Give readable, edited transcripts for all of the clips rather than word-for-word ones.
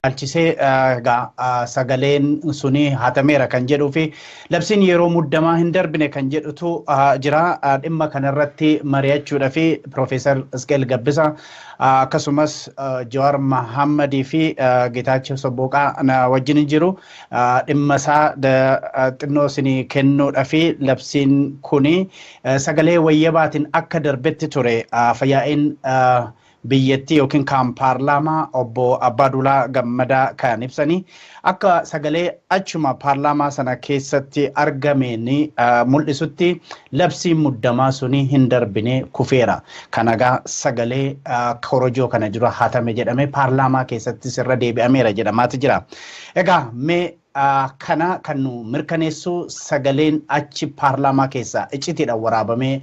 alchisee sagaleen suni hatameera kan jedhuu fi labsiin yeroo muddamaa hin darbine kan jedhutu jira. Dhimma kanarratti mari'achuudha fi Profeesar Isqeel Gabbisa akkasumas Jawaar Mahammadii fi Geetaachoo Sobboqaa wajjin jiru. Dhimma isaa xinnoo isinii kennuudha fi labsiin kuni sagalee wayyabaatiin akka darbetti ture fayyaa'in biyyattii yookiin kan paarlaamaa obbo Abbaaduulaa Gammadaa kan ibsanii akka sagalee achuma paarlaamaa sana keessatti argameen mul'isutti labsiin muddamaa suni hin darbine kufeera. Kanagaa sagalee korojoo kana dura hatame jedhame paarlaamaa keessatti sirra deebi'ameera jedhamaati jira. Egaa mee kana kan nu mirkaneessu sagaleen achi paarlaamaa keessa icciitiidhaan waraabamee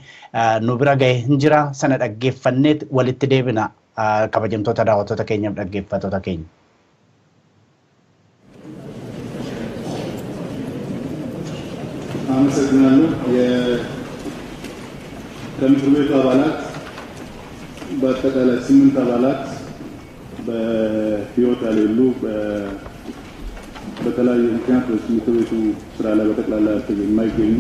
nu bira ga'e hin jira. Sana dhaggeeffanneet walitti deebina kabajamtoota daawwattoota keenyaaf dhaggeeffattoota keenya. አመሰግናለሁ። ከምክር ቤቱ አባላት በአጠቃላይ 8 አባላት በህይወት ያሌሉ በተለያዩ ምክንያቶች ምክር ቤቱ ስራ ላይ በጠቅላላ የማይገኙ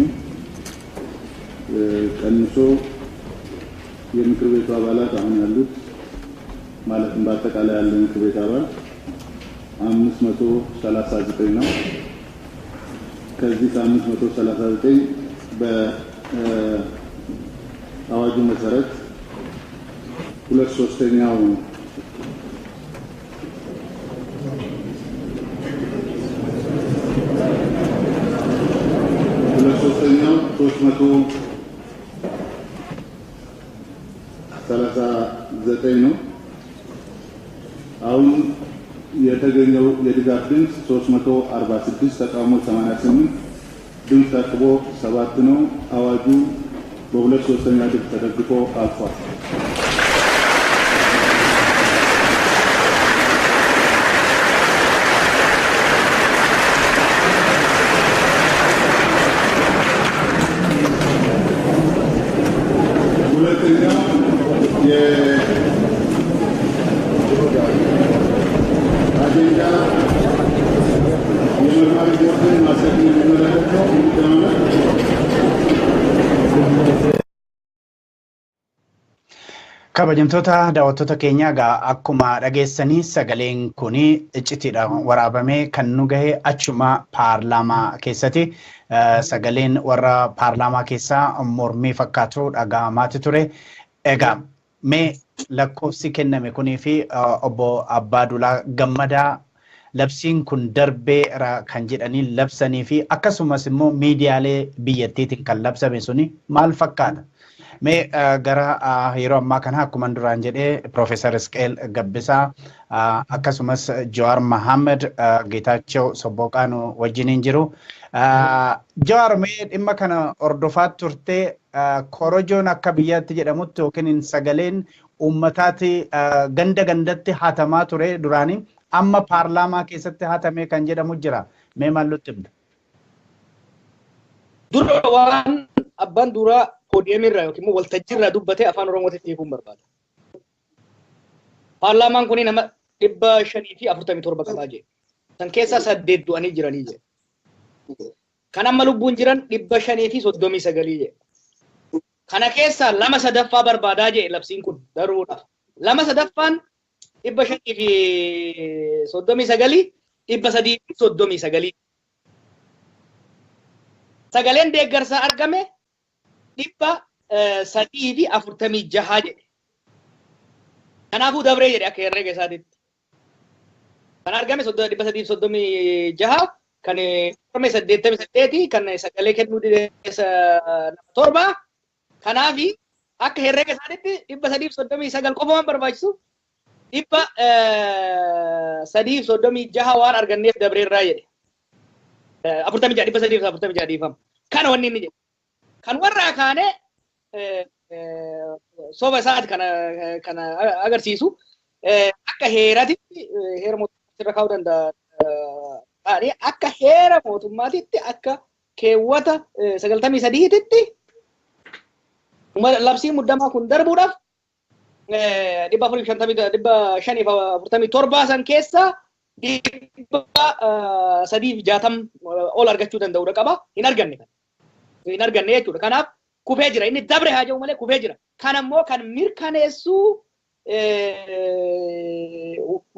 ቀንሶ የምክር ቤቱ አባላት አሁን ያሉት ማለትም በአጠቃላይ ያለው ምክር ቤት አባል 539 ነው። ከዚህ 539 በአዋጁ መሰረት 2/3ኛው ሶስተኛው 339 ነው። አሁን የተገኘው የድጋፍ ድምፅ 346 ተቃውሞ 88 ድምፅ ተጥቦ 7 ነው። አዋጁ በ2/3ኛ ድምፅ ተደግፎ አልፏል። kabajamtoota daawwattoota keenya akkuma dhageessanii sagaleen kuni iccitiidhaan waraabamee kan nu gahe achuma paarlaamaa keessatti sagaleen warra paarlaamaa keessaa mormii fakkaatu dhaga'amaati ture. Egaa mee lakkoofsi kenname kunii fi obbo Abbaaduulaa Gammadaa labsiin kun darbeera kan jedhanii labsanii fi akkasumas immoo miidiyaalee biyyattiitiin kan labsame suni maal fakkaata? Mee gara yeroo ammaa kana akkuma duraan jedhee Profeesar Isqeel Gabbisaa akkasumas Jawaar Mahammad Geetaachoo Sobboqaa wajjiniin jiru. Jawaar mee dhimma kana hordofaa turtee korojoon akka biyyaatti jedhamutti yookiin sagaleen uummataati ganda gandatti hatamaa ture duraanii amma paarlaamaa keessatti hatamee kan jedhamu jira. Mee maal nutti himta? Dura waan abbaan duraa podiyeem irraa yookiin immoo waltajjii irraa dubbatee afaan Oromootiin hiikuun barbaada. Paarlaamaan kun nama 547 qabaa jee. San keessaa 8 du'anii jiranii jee. Kan amma lubbuun jiran 539 jee. Kana keessaa 2/3 barbaadaa jee labsiin kun daruudhaaf. 2/3 539 339. Sagaleen deeggarsaa argame 346 jedhe. Kanaafuu dabree jedhe akka herreega isaatiitti. Kan argame 336 kan 88 kan sagalee kennuu dhiyeessa 7. Kanaafi akka herreega isaatiitti 339 qofa waan barbaachisu 336 waan arganneef dabreerraa jedhe. 46 dhiifama. Kana wanni inni jedhe. Kan warraa kaane soba isaati kana agarsiisu akka heeratitti heera mootummaa irra kaa'uu danda'a. Akka heera mootummaatitti akka keewwata 93titti labsiin muddamaa kun darbuudhaaf 547 san keessa sadiif jaatam ol argachuu danda'udha qaba hin arganne jechuudha. Kanaaf kufee jira inni dabre haa jedhu malee kufee jira. Kan ammoo kan mirkaneessu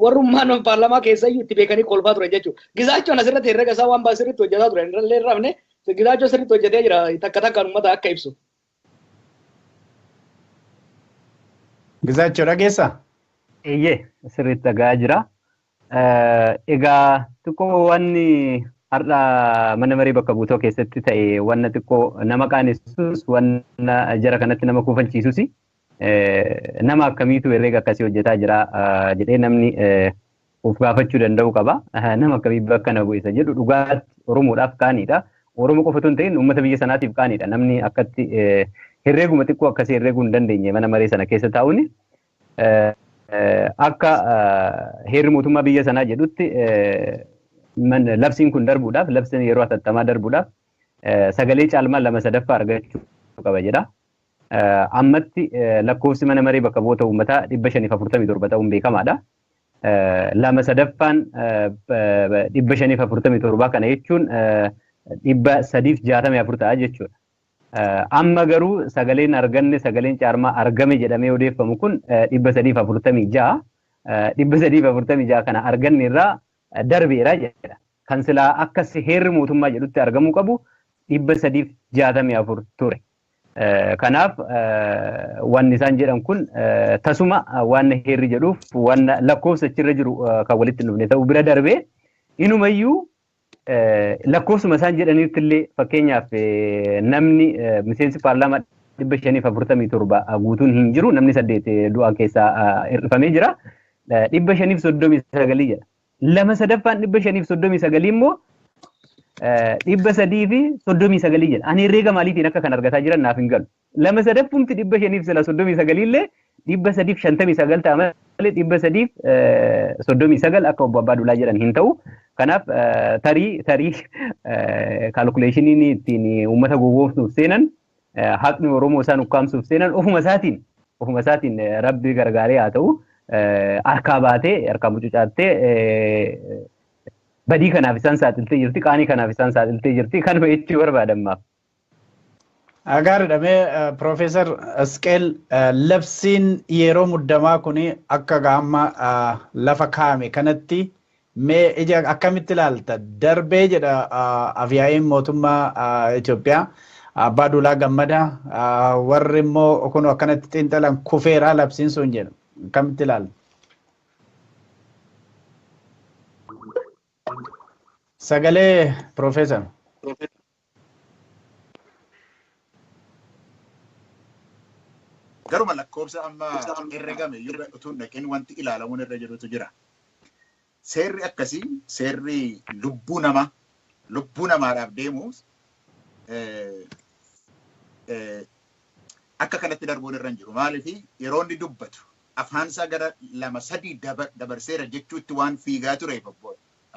warrummaan paarlamaa keessayyuu itti beekanii kolfaa ture jechuudha. Gizaachoon asirratti herrega isaa waan baasirritti hojjetaa ture illee rafne gizaachoo sirriitti hojjetee jira takka takkaan uummata akka ibsu. Gizaachoo dhageessa? Eeyyee sirriitti dhagaa jira. Egaa xiqqoo wanni har'a mana marii bakka buutoo keessatti ta'e wanna xiqqoo nama qaanessus wanna jara kanatti nama kuufalchiisus nama akkamiitu herreega akkasii hojjetaa jira jedhee namni of gaafachuu danda'u qaba. Nama akkamii bakka na bu'isa jedhu dhugaatti Oromoodhaaf qaaniidha. Oromoo qofa otoo hin ta'in uummata biyya sanaatiif qaaniidha. Namni akkatti herreeguma xiqqoo akkasii herreeguu hin dandeenye mana maree sana keessa taa'uun akka heerri mootummaa biyya sanaa jedhutti labsiin kun darbuudhaaf labsiin yeroo hatattamaa darbuudhaaf sagalee caalmaa 2/3 argachuu qaba jedha. Ammatti lakkoofsi mana maree bakka bu'oota uummataa 547 ta'uun beekamaadha. 2/3 547 kana jechuun 364 ta'a jechuudha. Amma garuu sagaleen arganne sagaleen caalmaa argame jedhamee odeeffamu kun 346 346 kana arganne irraa darbeera jedha. Kan silaa akkas heerri mootummaa jedhutti argamuu qabu 364 ture. Kanaaf wanni isaan jedhan kun tasuma waan heerri jedhuuf waan lakkoofsa achirra jiru kan walitti hin dhufne ta'uu bira darbee inumayyuu lakkoofsuma isaan jedhaniitti illee fakkeenyaaf namni miseensi paarlaamaa 547 guutuun hin jiru namni 8 du'a keessaa hir'ifamee jira 539 jedha. 2/3 immoo 339 jedha. Ani herreega maaliitiin akka kan argataa jiran naaf hin galu. 2/339 illee 359 ta'a malee 339 akka obbo Abbaa Duulaa jedhan hin ta'u. Kanaaf tarii kaalkuleeshiniin ittiin uummata gowwoomsuuf seenan haqni Oromoo isaan ukkaamsuuf seenan ofuma isaatiin rabbi gargaaree haa ta'u harkaa baatee harkaa mucucaattee badii kanaaf isaan saaxiltee jirti qaanii kanaaf isaan saaxiltee jirti kanuma jechuu barbaadammaaf. Gaariidha. Profeesar Asqeel labsiin yeroo muddamaa kun akka gaamma lafa kaa'ame kanatti mee ija akkamitti ilaalta? Darbee jedha afyaa'iin mootummaa Itoophiyaa Abbaa Duulaa Gammadaa warri immoo kun akkanatti xiinxalan kufeeraa labsiin sun jedhu akkamitti ilaalta? Sagalee Profeesar. Garuma lakkoofsa amma herregame yoo utuu dhaqeen wanti ilaalamuun irra jirutu jira. Seerri akkasii seerri lubbuu namaadhaaf deemu akka kanatti darbuun irra hin jiru. Maaliif yeroo inni dubbatu afaan isaa gara 2-3 dabarseera jechuutti waan fiigaa ture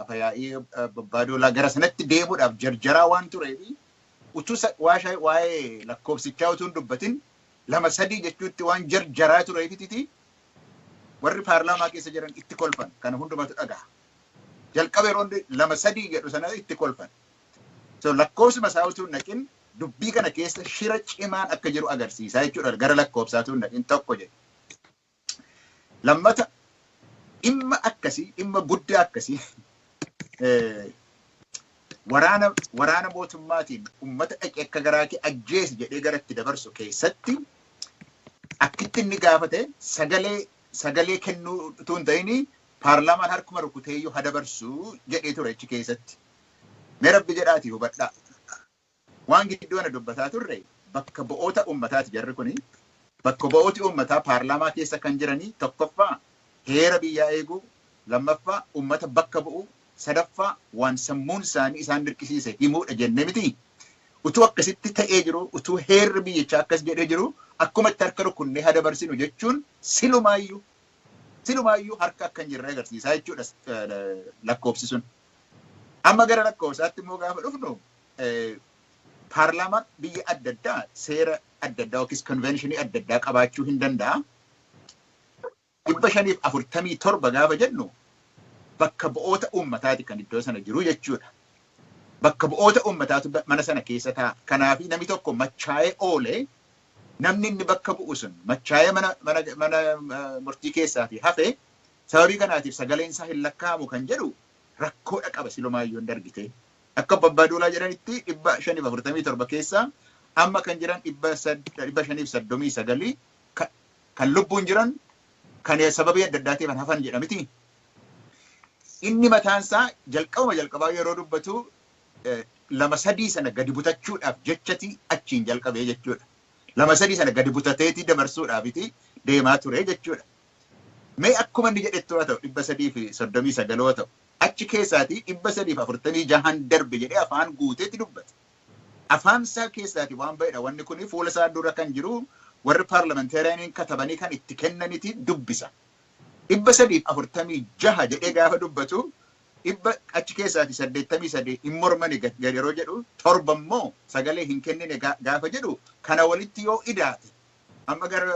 afyaa'ii Abbaa Duulaa gara sanatti deemuudhaaf jarjaraa waan tureef utuu waa'ee lakkoofsichaa utuu hin dubbatin 2-3 jechuutti waan jarjaraa tureefiti warri paarlaamaa keessa jiran itti kolfan kana hundumatu dhaga'a. Jalqaba yeroo 2-3 jedhu sana itti kolfan. So lakkoofsuma isaa utuu hin naqin dubbii kana keessa shira cimaan akka jiru agarsiisa jechuudha. Gara lakkoofsaa utuu hin naqin tokko jedhe. Lammata dhimma akkasii dhimma guddaa akkasii waraana mootummaatiin uummata dhaqee akka garaa kee ajjeesi jedhee gara itti dabarsu keessatti akkitti inni gaafate sagalee kennuu utuu hin ta'in paarlaamaan harkuma rukuteeyyuu haa dabarsu jedhee ture achi keessatti. Mee rabbi jedhaatii hubadhaa. Waan gidduu ana dubbataa turre bakka bu'oota uummataati jarri kuni. Bakka bu'ooti uummataa paarlaamaa keessa kan jiranii tokkoffaa heera biyyaa eeguu, lammaffaa uummata bakka bu'uu, sadaffaa waan sammuun isaanii isaan dirqisiise himuudha jennee miti. Utuu akkasitti ta'ee jiru, utuu heerri biyyichaa akkas jedhee jiru, akkuma itti harka rukunnee haa dabarsinu jechuun silumaayyuu harka akka hin jirre agarsiisaa jechuudha lakkoofsi sun. Amma gara lakkoofsaatti immoo gaafa dhufnu paarlaamaan biyya adda addaa seera adda addaa yookiis konvenshinii adda addaa qabaachuu hin danda'a. 547 gaafa jennu bakka bu'oota uummataati kan iddoo sana jiru jechuudha. Bakka bu'oota uummataatu mana sana keessa ta'a. Kanaaf namni tokko machaa'ee oolee namni inni bakka bu'u sun machaa'ee mana murtii keessaatii hafe sababii kanaatiif sagaleen isaa hin lakkaa'amu kan jedhu rakkoodha qaba silumaayyuu hin dargite. Akka Babbaaduulaa jedhanitti 547 keessaa amma kan jiran 539 kan lubbuun jiran kan sababii adda addaatiin hafan jedhamiti. Inni mataansaa jalqabaa yeroo dubbatu lama sadii sana gadi butachuudhaaf jechati achiin jalqabee jechuudha. Lama sadii sana gadi butateetii dabarsuudhaafiti deemaa ture jechuudha. Mee akkuma inni jedhettu haa ta'u 339 ta'u achi keessaatii 346 darbe jedhee afaan guuteetti dubbate. Afaan isaa keessaatii waan ba'edha wanni kun fuula isaa dura kan jiru warri paarlamentaariyaaniin katabanii kan itti kennaniiti dubbisa. 346 jedhee gaafa dubbatu achi keessaatii 83 hin mormani yeroo jedhu torba immoo sagalee hin kennine gaafa jedhu kana walitti yoo idaate amma gara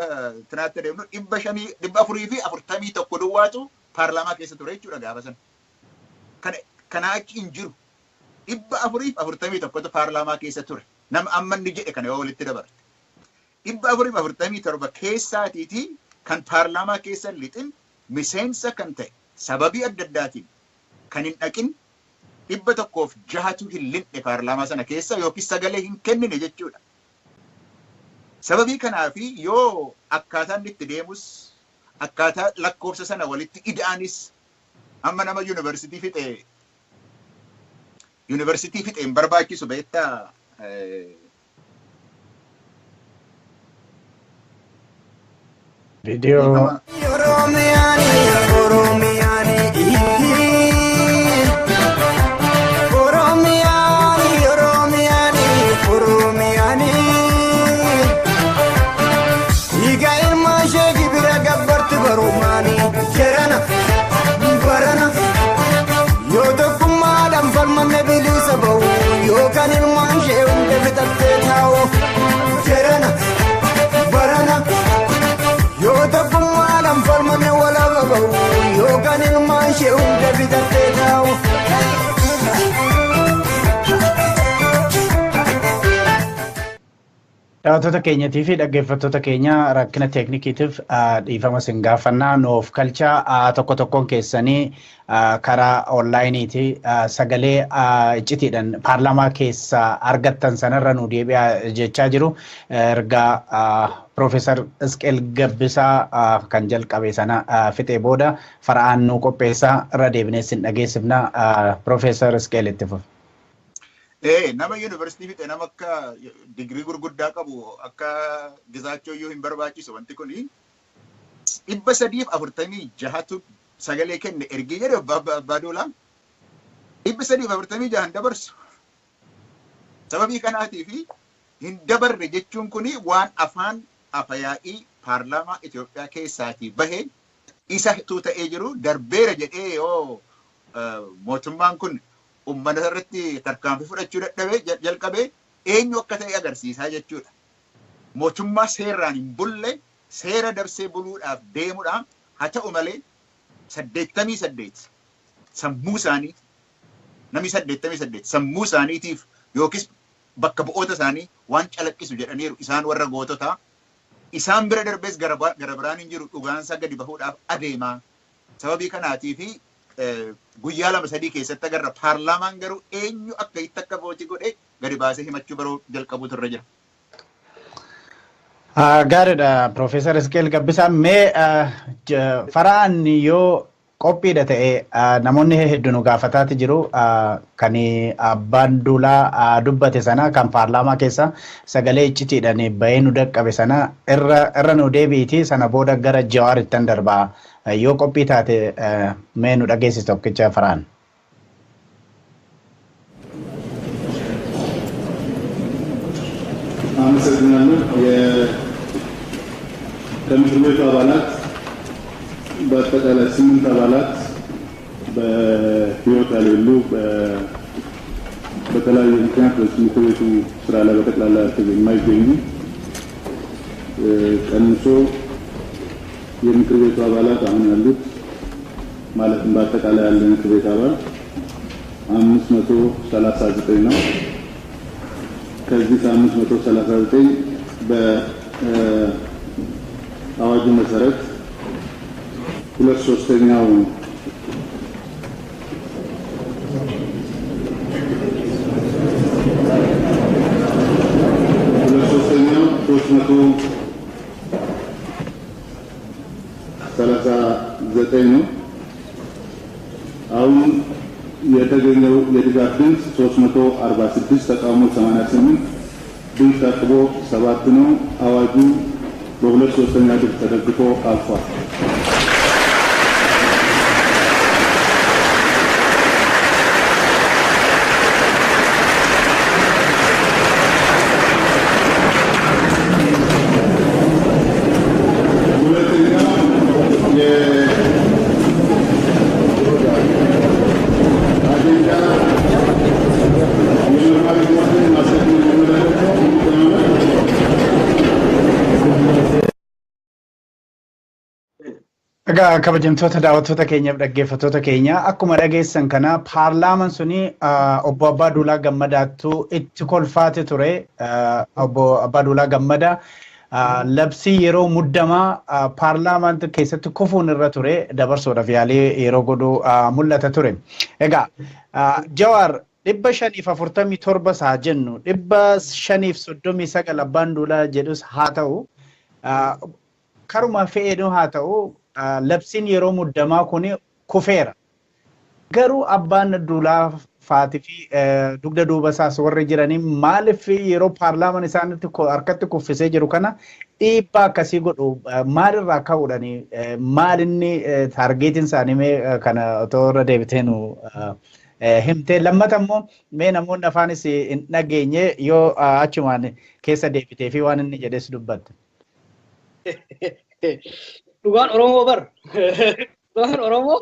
tanaatti deemnu 441 duwwaatu paarlaamaa keessa ture jechuudha gaafa sana. Kana achi hin jiru 441 paarlaamaa keessa ture. Nama amma inni jedhe kana yoo walitti dabarte. 447 keessaatiiti kan paarlaamaa keessa lixin miseensa kan ta'e sababii adda addaatiin kan hin dhaqin 106 hin lixne paarlaamaa sana keessa yookiin sagalee hin kennine jechuudha. Sababii kanaafi yoo akkaataan itti deemus akkaataa lakkoofsa sana walitti ida'anis amma nama yuunivarsiitii fixe hin barbaachisu beektaa video Daawwattoota keenyatii fi dhaggeeffattoota keenya rakkina teeknikiitiif dhiifama sin gaafannaa nuuf kalchaa tokko tokkoon keessanii karaa onlaayiniiti sagalee iccitiidhaan paarlaamaa keessa argattan sanarra nu deebi'aa jechaa jiru. Erga Profeesar Isqeel Gabbisaa kan jalqabe sana fixee booda fara'aan nu qopheessaa irra deebinee sin dhageessifna. Profeesar Isqeel itti fufi. Nama yuunivarsiitii fixe nama akka digirii gurguddaa qabu akka gizaachoo yoo hin barbaachisu wanti kuni 346tu sagalee kenne ergii jedhe Babbaaduulaa 346 hin dabarsu. Sababii kanaatiif hin dabarre jechuun kuni waan afaan afayaa'ii paarlaamaa Itoophiyaa keessaatii bahe isa ta'ee jiru darbeera jedhee yoo mootummaan kun ummata irratti tarkaanfii fudhachuu dadhabee jalqabee eenyu akka ta'e agarsiisaa jechuudha. Mootummaa seeraan hin bulle seera dabsee buluudhaaf deemuudhaan haa ta'u malee 88 sammuu isaanii namni 88 sammuu isaaniitiif yookiis bakka bu'oota isaanii waan calaqqisu jedhaniiru isaan warra goototaa isaan bira darbees gara biraan hin jiru dhugaansa gadi bahuudhaaf adeemaa. Sababii kanaatiif guyyaa lama sadii keessatti agarra paarlaamaan garuu eenyu akka itti akka vooti godhe gadi baasee himachuu baruu jalqabuutu irra jira. Gaariidha Profeesar Isqeel Gabbisaa mee fara'aan yoo qophiidha ta'e namoonni hedduun gaafataati jiru kan abbaan duulaa dubbate sana kan paarlaamaa keessa sagalee iccitiidhaan bahee nu dhaqqabe sana irra nu deebiiti sana booda gara Jawaarittan darbaa yoo qophii taate mee nu dhageessi tokkicha fara'aan. አመሰግናለሁ። ከምክር ቤቱ አባላት በአጠቃላይ 8 አባላት በህይወት ያሌሉ በተለያዩ ምክንያቶች ምክር ቤቱ ስራ ላይ በጠቅላላ የማይገኙ ቀንሶ የምክር ቤቱ አባላት አሁን ያሉት ማለትም በአጠቃላይ ያለው ምክር ቤት አባል 539 ነው። ከዚህ 539 በአዋጁ መሰረት 2/3 339 ነው። አሁን የተገኘው የድጋፍ ድምፅ 346 ተቃውሞ 88 ድምፅ ታቅቦ 7 ነው። አዋጁ በ2/3 ድምፅ ተደግፎ አልፏል። Egaa kabajamtoota daawwattoota keenyaaf dhaggeeffattoota keenya akkuma dhageessan kana paarlaamaan suni obbo Abbaa Duulaa Gammadaattu itti kolfaate ture. Obbo Abbaa Duulaa Gammadaa labsii yeroo muddamaa paarlaamaan keessatti kufuun irra ture dabarsuudhaaf yaalii yeroo godhu mul'ata ture. Egaa Jawaar 547 saa jennu 539 Abbaan Duulaa jedhus haa ta'u karuma fe'eenu haa ta'u labsiin yeroo muddamaa kun kufeera. Garuu Abbaan Duulaa faatii fi dugda duuba isaas warri jiranii maaliif yeroo paarlaamaan isaanitti harkatti kuffisee jiru kana dhiibbaa akkasii godhu maalirraa ka'uudhani maalinni taargeetiin isaanii kana otoo irra deebiteenu himte. Lammata immoo mee namoonni afaanis hin dhageenye yoo achumaan keessa deebitee fi waan inni jedhes dubbatte. Dhugaan Oromoo bar. Dhugaan Oromoo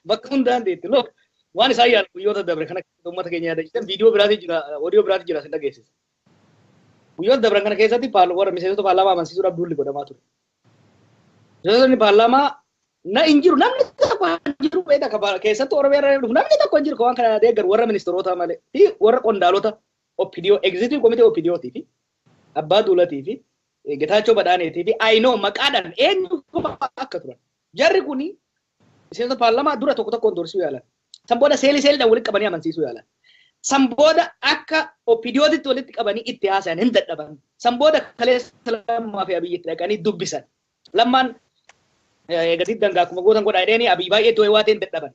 bakka hundaan deetti. Look, waan isaan yaadu guyyoota dabre kana uummata keenya yaadachiisan viidiyoo biraatii jira, oodiyoo biraatii jira sin dhageessisa. Guyyoota dabran kana keessatti warra miseensota paarlaamaa amansiisuudhaaf duulli godhamaa ture. Miseensonni paarlaamaa na hin jiru namni tokko hin jiru keessatti Oromiyaa irra dhufu namni tokko hin jiru waan kana deeggaru warra ministeerota malee fi warra qondaalota OPDO executive committee OPDOtii fi Abbaa Duulatii fi Getaachoo Badhaaneetii fi Aynoo maqaadhaan eenyu akka turan. Jarri kuni miseensota paarlaamaa dura tokko tokkoon doorsisuu yaalan. San booda seeliidhaan walitti qabanii amansiisuu yaalan. San booda akka OPDOtitti walitti qabanii itti haasayan hin dadhaban. San booda kaleessa Lammaa fi Abiyyitti dhaqanii dubbisan. Lammaan gadi dangaa akkuma gootan godhaa jedhanii Abiy baay'ee too'ee waateen dadhaban.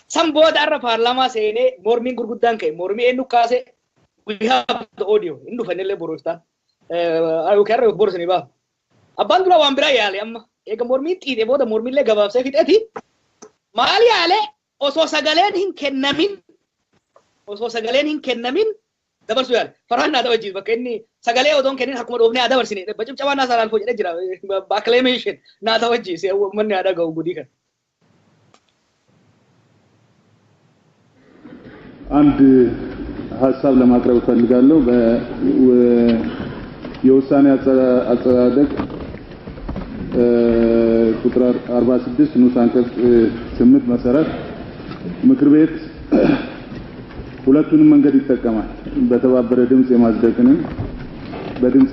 San booda har'a paarlaamaa seenee mormiin gurguddaan ka'e mormii eenyu kaasee we have the audio hin dhufannillee borooftaan. Ayuukarra borsanii baaf. Abbaan Duulaa waan biraa yaale amma eega mormiin xiixee booda mormiillee gabaabsee fixeeti. Maal yaale osoo sagaleen hin kennamin dabarsuu yaale. Farhaan naa ta'u bakka inni sagalee otoon kennin akkuma dhoofnee haa dabarsine cabcabaa naa saraan foo jedhee jira. Acclamation naa ta'u wajjii uummanni haa dhaga'u gudii kan. አንድ ሀሳብ ለማቅረብ እፈልጋለሁ። የውሳኔ አጸዳደቅ ቁጥር 46 ንዑስ አንቀጽ 8 መሰረት ምክር ቤት ሁለቱንም መንገድ ይጠቀማል። በተባበረ ድምጽ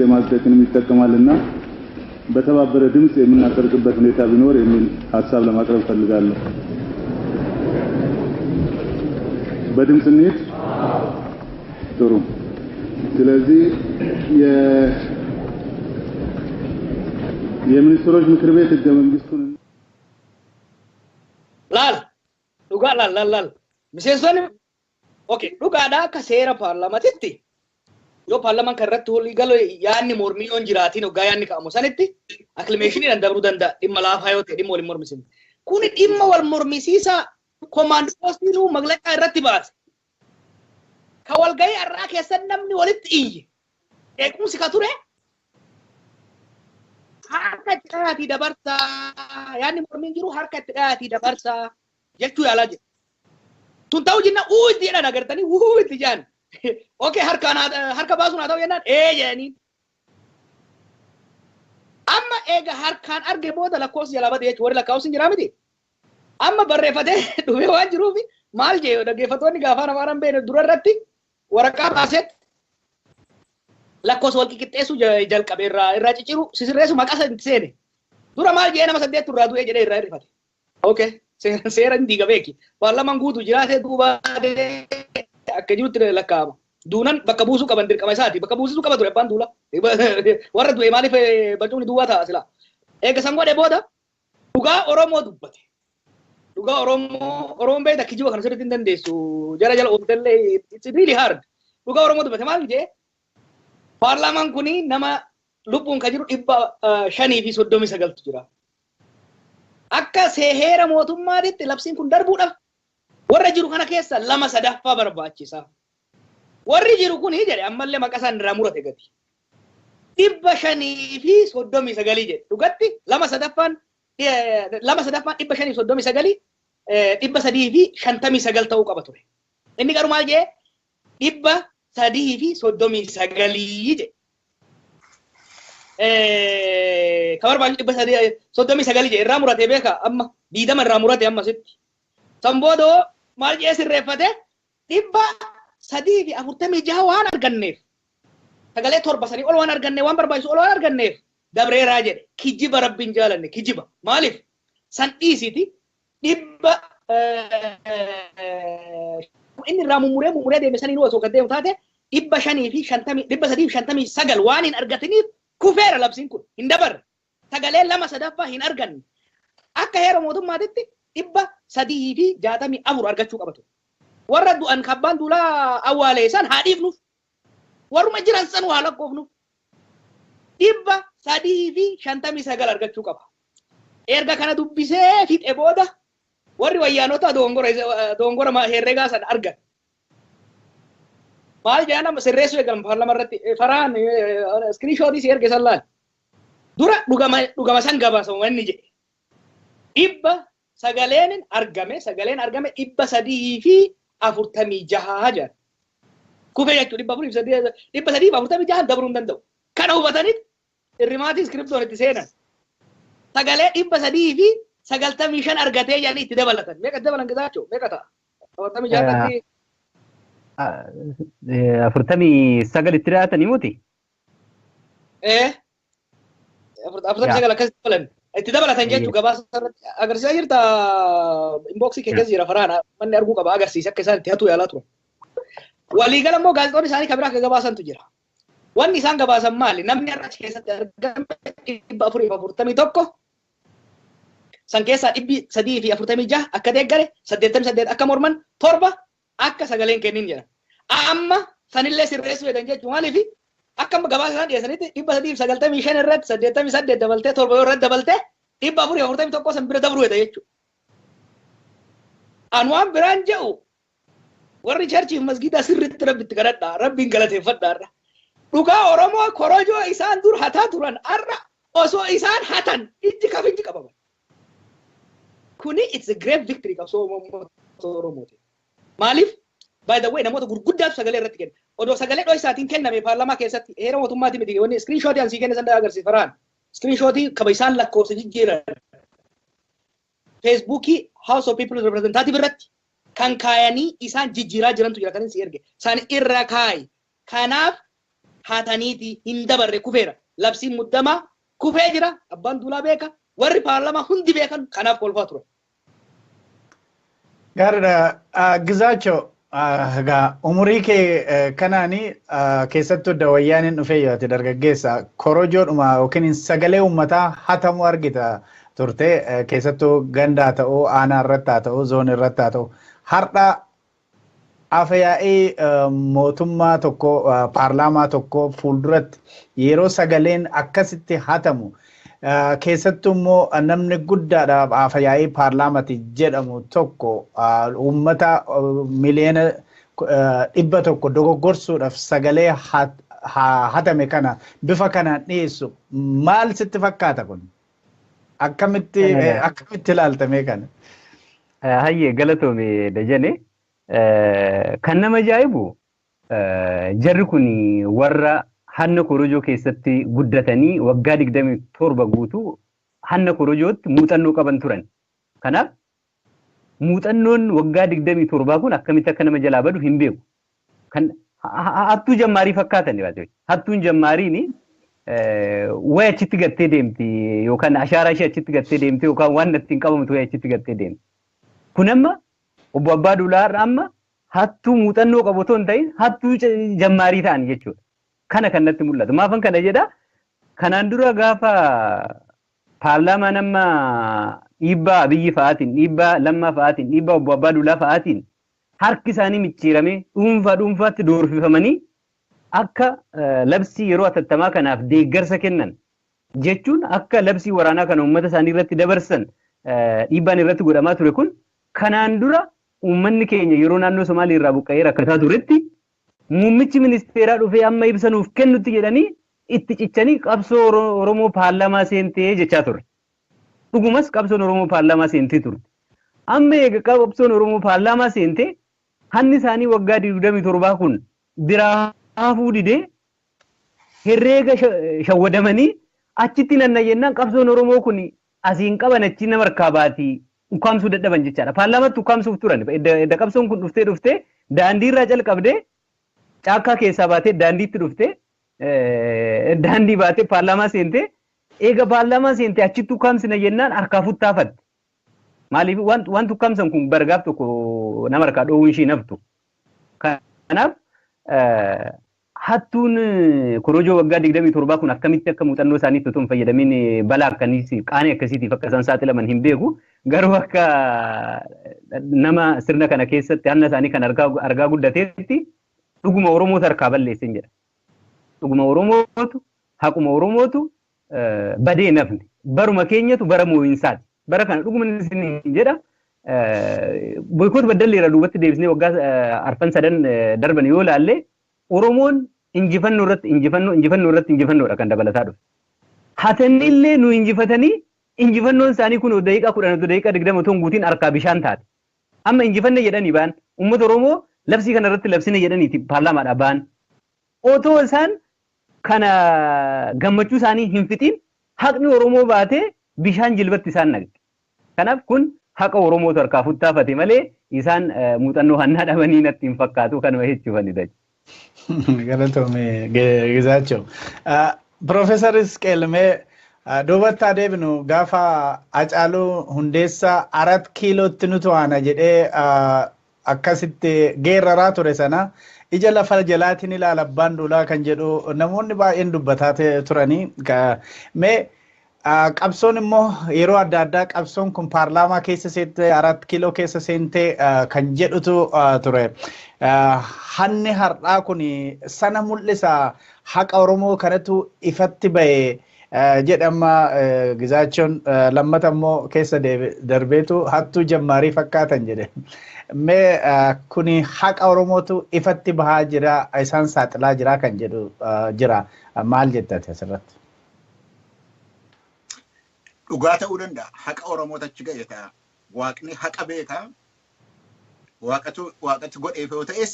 የማጽደቅንም ይጠቀማልና በተባበረ ድምጽ የምናጸድቅበት ሁኔታ ቢኖር የሚል ሀሳብ ለማቅረብ እፈልጋለሁ። በድምጽ እንሂድ። ጥሩ። ስለዚህ የሚኒስትሮች ምክር ቤት ህገ መንግስቱን ላል miseensonni okay dhugaadhaa akka seera paarlaamatitti yoo paarlaamaan kan irratti walii galu yaanni mormii yoon jiraatiin hoggaa yaanni ka'amu sanitti acclamationiidhaan dabruu danda'a dhimma laafaa yoo ta'e dhimma wal mormisiin kun dhimma wal mormisiisaa command postiin maglaqaa irratti baase ka walgahii irraa keessatti namni walitti iyye eekumsi ka ture harka itti dhahaatii dabarsaa yaanni mormiin jiru harka itti dhahaatii dabarsaa jechuu yaalaa jira. Tun ta'u jenna itti jedhan agartanii itti jedhan. Okay harka baasuun haa ta'u jennaan jedhanii. Amma eega harkaan arge booda lakkoofsi jalaa bade jechuun warri lakkaa'uus hin jiraa miti. Amma barreeffatee dhufee waan jiruufi maal jee dhaggeeffattoonni gaafa namaan beene dura irratti waraqaa baasetti lakkoofsa wal qixxeessuu jalqabe irraa cicciru sisirreessu maqaa itti seene. Dura maal jee nama 8 irraa du'ee jedhee irraa hirrifate. Okay. Seera hin diiga beeki. Paarlaamaan guutuu jiraatee duuba akka jirutti lakkaa'ama. Duunan bakka buusuu qaban dirqama isaati. Bakka buusisuu qaba ture abbaan duula. Warra du'e maaliif bacumni duwwaa ta'a sila. Eega san godhe booda dhugaa Oromoo dubbate. Dhugaa Oromoon beekta kijiba kana sirriitti hin dandeessu. Jara jala oofdallee it's really hard. Dhugaa Oromoo dubbate maal jee paarlaamaan kuni nama lubbuun kan jiru 539 jira. Akka seera mootummaatti labsiin kun darbuudhaaf warra jiru kana keessa 2/3 barbaachisa. Warri jiru kun jedhe ammallee maqaa isaan irraa murate gati. 539 jedhe dhugatti 2/3 539 359 ta'uu qaba ture. Inni garuu maal jedhe 339 jedhe. Kamar baalu 339 jedhe irraa murate beeka amma 20 irraa murate amma sitti. Sanboodoo maal jedhe sirreeffate 346 waan arganneef sagalee 7 sanii ol waan arganneef waan barbaachisu ol waan arganneef dabreeraa jedhe kijiba rabbiin jaalanne kijiba maaliif san dhiisiti inni irraa mummuree deeme sanii osoo kan deemu taate 559 waan hin argatiniif kufeera labsiin kun hin dabarre sagalee 2/3 hin arganne akka heera mootummaatitti 364 argachuu qabatu. Warra du'an kabbaan duulaa awwaalee san haa dhiifnuuf warruma jiran san waa lakkoofnuuf 359 argachuu qaba. Erga kana dubbisee fixe booda warri wayyaanota dongora herregaa san argan. Maal jedhama sirreessuu eegalan paarlaamaa irratti faraan screenshotii si erge san laal. Dura dhugama san gabaasamu wanni jedhe. Sagaleen argame 346 jedha. Kufee jechuudha 346 dabruu hin danda'u. Kana hubatanitti irrimaatii iskiriptoon itti seenan. Sagalee 395 argatee jedhanii itti dabalatan. Meeqa dabalan gizaachuu? Meeqa ta'a? 46 49 itti dhiyaatanii muti? 49 akkas dabalan. Itti dabalatan jechuun gabaasa irratti agarsiisaa jirta inboxii keessa jira faraan manni arguu qaba agarsiisa akka isaan itti hatu yaalaa turan. Waliigala immoo gaazexoonni isaanii kan biraa akka gabaasantu jira. Wanni isaan gabaasan maali? Namni har'a keessatti argame 441 san keessaa 346 akka deeggare 88 akka morman 7 akka sagaleen kennin jedha. Amma sanillee sirreessuu jedhan jechuun maaliif akka gabaasa isaan dhiyeessanitti 395 irratti 88 dabaltee 7 irratti dabaltee 441 san bira dabruu jedha jechuudha. Anwaan biraan jedhu warri charchiif masgiidaa sirriitti rabbitti kadhadhaa rabbiin galateeffadhaarra. Dhugaa Oromoo korojoo isaan dur hataa turan har'a osoo isaan hatan ijji kafinji qabaman. Kuni it's a great victory qabsoo Oromooti. Maaliif? By the way namoota gurguddaatu sagalee irratti kenna. Odoo sagalee dho'isaatiin kenname paarlaamaa keessatti heera mootummaatiin miti wanni screenshootii ansii kenne san agarsiifaraan. Screenshootii kaba isaan lakkoofsa jijjiiran. Facebookii House of People's Representative irratti kan kaayanii isaan jijjiiraa jirantu jira kanin si erge. San irra kaayi. Kanaaf hataniiti hin dabarre kufeera. Labsiin muddamaa kufee jira. Abbaan duulaa beeka. Warri paarlaamaa hundi beekan kanaaf kolfaa turan. Gaariidha. Gizaachoo. Umurii kee kanaanii keessattuu dawayyaaniin dhufee yaate dargaggeessa korojoodhuma yookiin sagalee uummataa hatamu argita turte keessattuu gandaa ta'uu aanaa irratti haa ta'uu zoon irratti haa ta'u har'a afyaa'ii mootummaa tokko paarlaamaa tokko fuulduratti yeroo sagaleen akkasitti hatamu keessattuu immoo namni guddaadhaaf afyaa'ii paarlaamaati jedhamu tokko uummata miliyoona 100 dogoggorsuudhaaf sagalee hatame kana bifa kanaan dhiyeessu maal sitti fakkaata kun? Akkamitti ilaaltame kana? Hayyee galatoome Dajane. Kan nama ajaa'ibu jarri kun warra hanna korojoo keessatti guddatanii waggaa 27 guutuu hanna korojootti muuxannoo qaban turan. Kanaaf muuxannoon waggaa 27 kun akkamitti akka nama jalaa badu hin beeku. Kan hattuu jammaarii fakkaatan baate. Hattuun jammaariin way achitti gattee deemti yookaan ashaaraa ishee achitti gattee deemti yookaan waan ittiin qabamtu way achitti gattee deemti. Kun amma obbo Abbaa Duulaa amma hattuu muuxannoo qabu otoo hin ta'in hattuu jammaarii ta'an jechuudha. Kana kanatti mul'atu. Maafan kana jedha kanaan dura gaafa paarlaamaa nama dhiibbaa Abiyyi fa'aatiin dhiibbaa Lammaa fa'aatiin dhiibbaa obbo Abbaa Duulaa fa'aatiin harki isaanii micciiramee dhuunfaatti doorfifamanii akka labsii yeroo atattamaa kanaaf deeggarsa kennan jechuun akka labsii waraanaa kana uummata isaanii irratti dabarsan dhiibbaan irratti godhamaa ture kun kanaan dura uummanni keenya yeroo naannoo Somaalii irraa buqqa'ee rakkataa turetti muummichi ministeeraa dhufee amma ibsa nuuf kennutti jedhanii itti cichanii qabsoo Oromoo paarlaamaa seentee jechaa ture. Dhugumas qabsoon Oromoo paarlaamaa seentee turte. Amma eega qabsoon Oromoo paarlaamaa seentee hanni isaanii waggaa 27 kun biraa haafuu didee herreega shawwadamanii achitti nanna jennaan qabsoon Oromoo kun asiin qaban achi nama harkaa baatii ukkaamsuu dadhaban jechaadha. Paarlaamaatti ukkaamsuuf turan. Edda qabsoon kun dhuftee daandii irraa calqabdee caakkaa keessaa baatee daandiitti dhuftee daandii baatee paarlaamaa seentee eega paarlaamaa seentee achitti ukkaamsina jennaan harkaa futtaafatte. Maaliif waan ukkaamsan kun bargaaf tokko nama harkaa dhoowwuu ishii naftu. Kanaaf hattuun korojoo waggaa 27 kun akkamitti akka muuxannoo isaaniitti otoo hin fayyadamin balaa akkasiitiif qaanii akkasiitiif akka isaan saaxilaman hin beeku. Garuu akka nama sirna kana keessatti hanna isaanii kan argaa guddateetti dhuguma Oromootu harkaa balleessin jedha. Dhuguma Oromootu haquma Oromootu badee nafne baruma keenyatu bara moo'insaati. Bara kana dhuguma isin jedha. Boykoot baddalleera duubatti deebisnee waggaa arfan sadan darban yoo laalle Oromoon injifannoo irratti kan dabalataa dhufe. Hatannillee nu injifatanii injifannoon isaanii kun daqiiqaa 10 daqiiqaa 20 otoo guutiin harkaa bishaan taate. Amma injifanne jedhanii ba'an uummata Oromoo labsii kana irratti labsine jedhaniiti paarlaamaadhaa ba'an. Otoo isaan kana gammachuu isaanii hin fixiin haqni Oromoo baatee bishaan jilbatti isaan naqe. Kanaaf kun haqa Oromootu harkaa futtaafate malee isaan muuxannoo hannaa dhabanii natti hin fakkaatu kanuma jechuufanidha. Galatoomi Gizaachoo. Profeesar Isqeelmee duubatti deebinu gaafa Hacaaluu Hundeessaa 4 kiilootti nu to'ana jedhee akkasitti geeraraa ture sana ija lafa jalaatiin ilaala Abbaan Duulaa kan jedhu namoonni baay'een dubbataa turanii. Mee qabsoon immoo yeroo adda addaa qabsoon kun paarlaamaa keessa seentee 4 kiiloo keessa seentee kan jedhutu ture. Hanni har'aa kun sana mul'isa haqa Oromoo kanatu ifatti ba'e jedhama Gizaachoon lammata immoo keessa darbeetu hattuu jammaarii fakkaatan jedhe. Mee kuni haqa Oromootu ifatti bahaa jira isaan saaxilaa jira kan jedhu jira. Maal jettate asirratti? Dhugaa ta'uu danda'a. Haqa Oromoo achi ga'e ta'a. Waaqni haqa beekaa. Waaqatu godheef yoo ta'es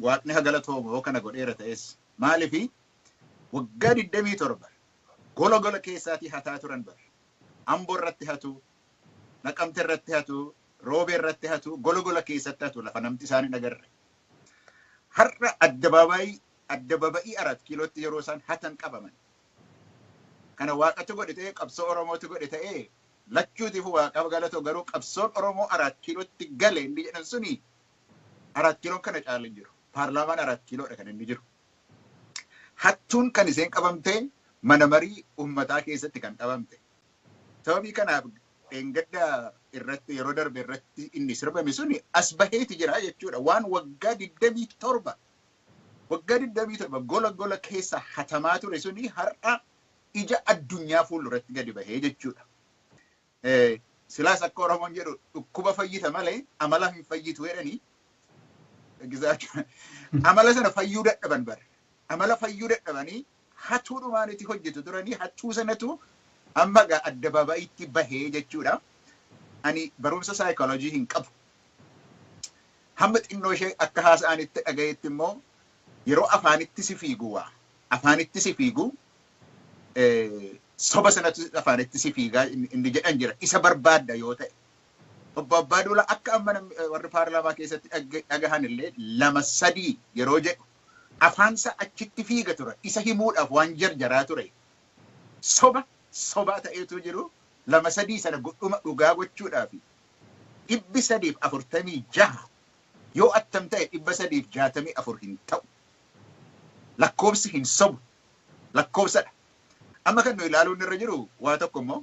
Waaqni hagalatoomu yoo kana godheera ta'es maaliifi waggaa 27 gola keessaatii hataa turan bara. Amboo irratti hatu, Naqamte irratti hatu, Roobee irratti hatu, gola keessatti hatu lafa namti isaanii agarre. Har'a addabaabayii 4 kiilootti yeroo isaan hatan qabaman. Kana Waaqatu godhe ta'ee qabsoo Oromootu godhe ta'ee lachuutiif Waaqaaf galatoo garuu qabsoon Oromoo 4 kiilootti gale inni jedhan suni 4 kiiloon kana caalu jiru. Paarlaamaan 4 kiiloodha kan inni jiru. Hattuun kan isheen qabamtee mana marii uummataa keessatti kan qabamte. Sababii kanaaf dheengadda irratti yeroo darbe irratti inni sirbame suni as baheeti jira jechuudha. Waan waggaa 27 gola keessa hatamaa ture suni har'a ija addunyaa fuulduratti gadi bahee jechuudha. Silaas akka Oromoon jedhu dhukkuba fayyita malee amala hin fayyitu jedhanii. Amala sana fayyuu dadhaban bara. Amala fayyuu dadhabanii hatuudhumaan itti hojjetu turanii hattuu sanatu amma addabaabayiitti bahee jechuudha. Ani barumsa saayikooloojii hin qabu. Hamma xinnoo ishee akka haasa'anitti dhagayetti immoo yeroo afaanitti si fiigu afaanitti si fiigu soba sanatu afaanitti si fiigaa inni jedhan jira. Isa barbaadda yoo ta'e obbo Abbaaduula akka amma warri paarlaamaa keessatti dhagahan illee lama sadii yeroo jedhu afaansa achitti fiiga ture isa himuudhaaf waan jarjaraa ture soba ta'eetu jiru lama sadii sana dhuma dhugaa gochuudhaaf 346 yoo attam ta'e 364 hin ta'u lakkoobsi hin sobu lakkoobsadha. Amma kan nu ilaaluun irra jiru waa tokko immoo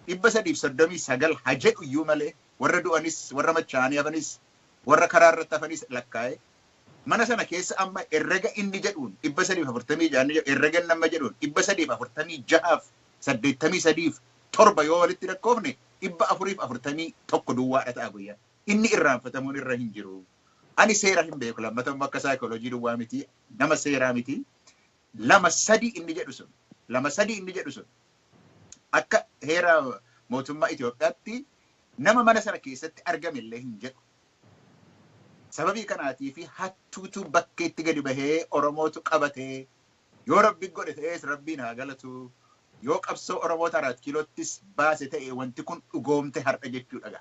339 haa jedhu iyyuu malee warra du'anis warra machaanii hafanis warra karaa irratti hafanis lakkaa'e mana sana keessa amma herrega inni jedhuun 346 herrega nama jedhuun 346 83 torba yoo walitti lakkoofne 441 duwwaadha ta'a guyyaa. Inni irraanfatamuun irra hin jiru. Ani seera hin beeku lammatammoo akka saayikooloojii duwwaa miti nama seeraa miti lama sadii inni jedhu sun akka heera mootummaa Itoophiyaatti nama mana sana keessatti argame illee hin jedhu. Sababii kanaatii fi hattuutu bakkeetti gadi bahee Oromootu qabatee yoo rabbi godhe ta'es rabbiin haa galatu yoo qabsoo Oromoota 4 kiilottis baase ta'e wanti kun dhugoomte har'a jechuudha.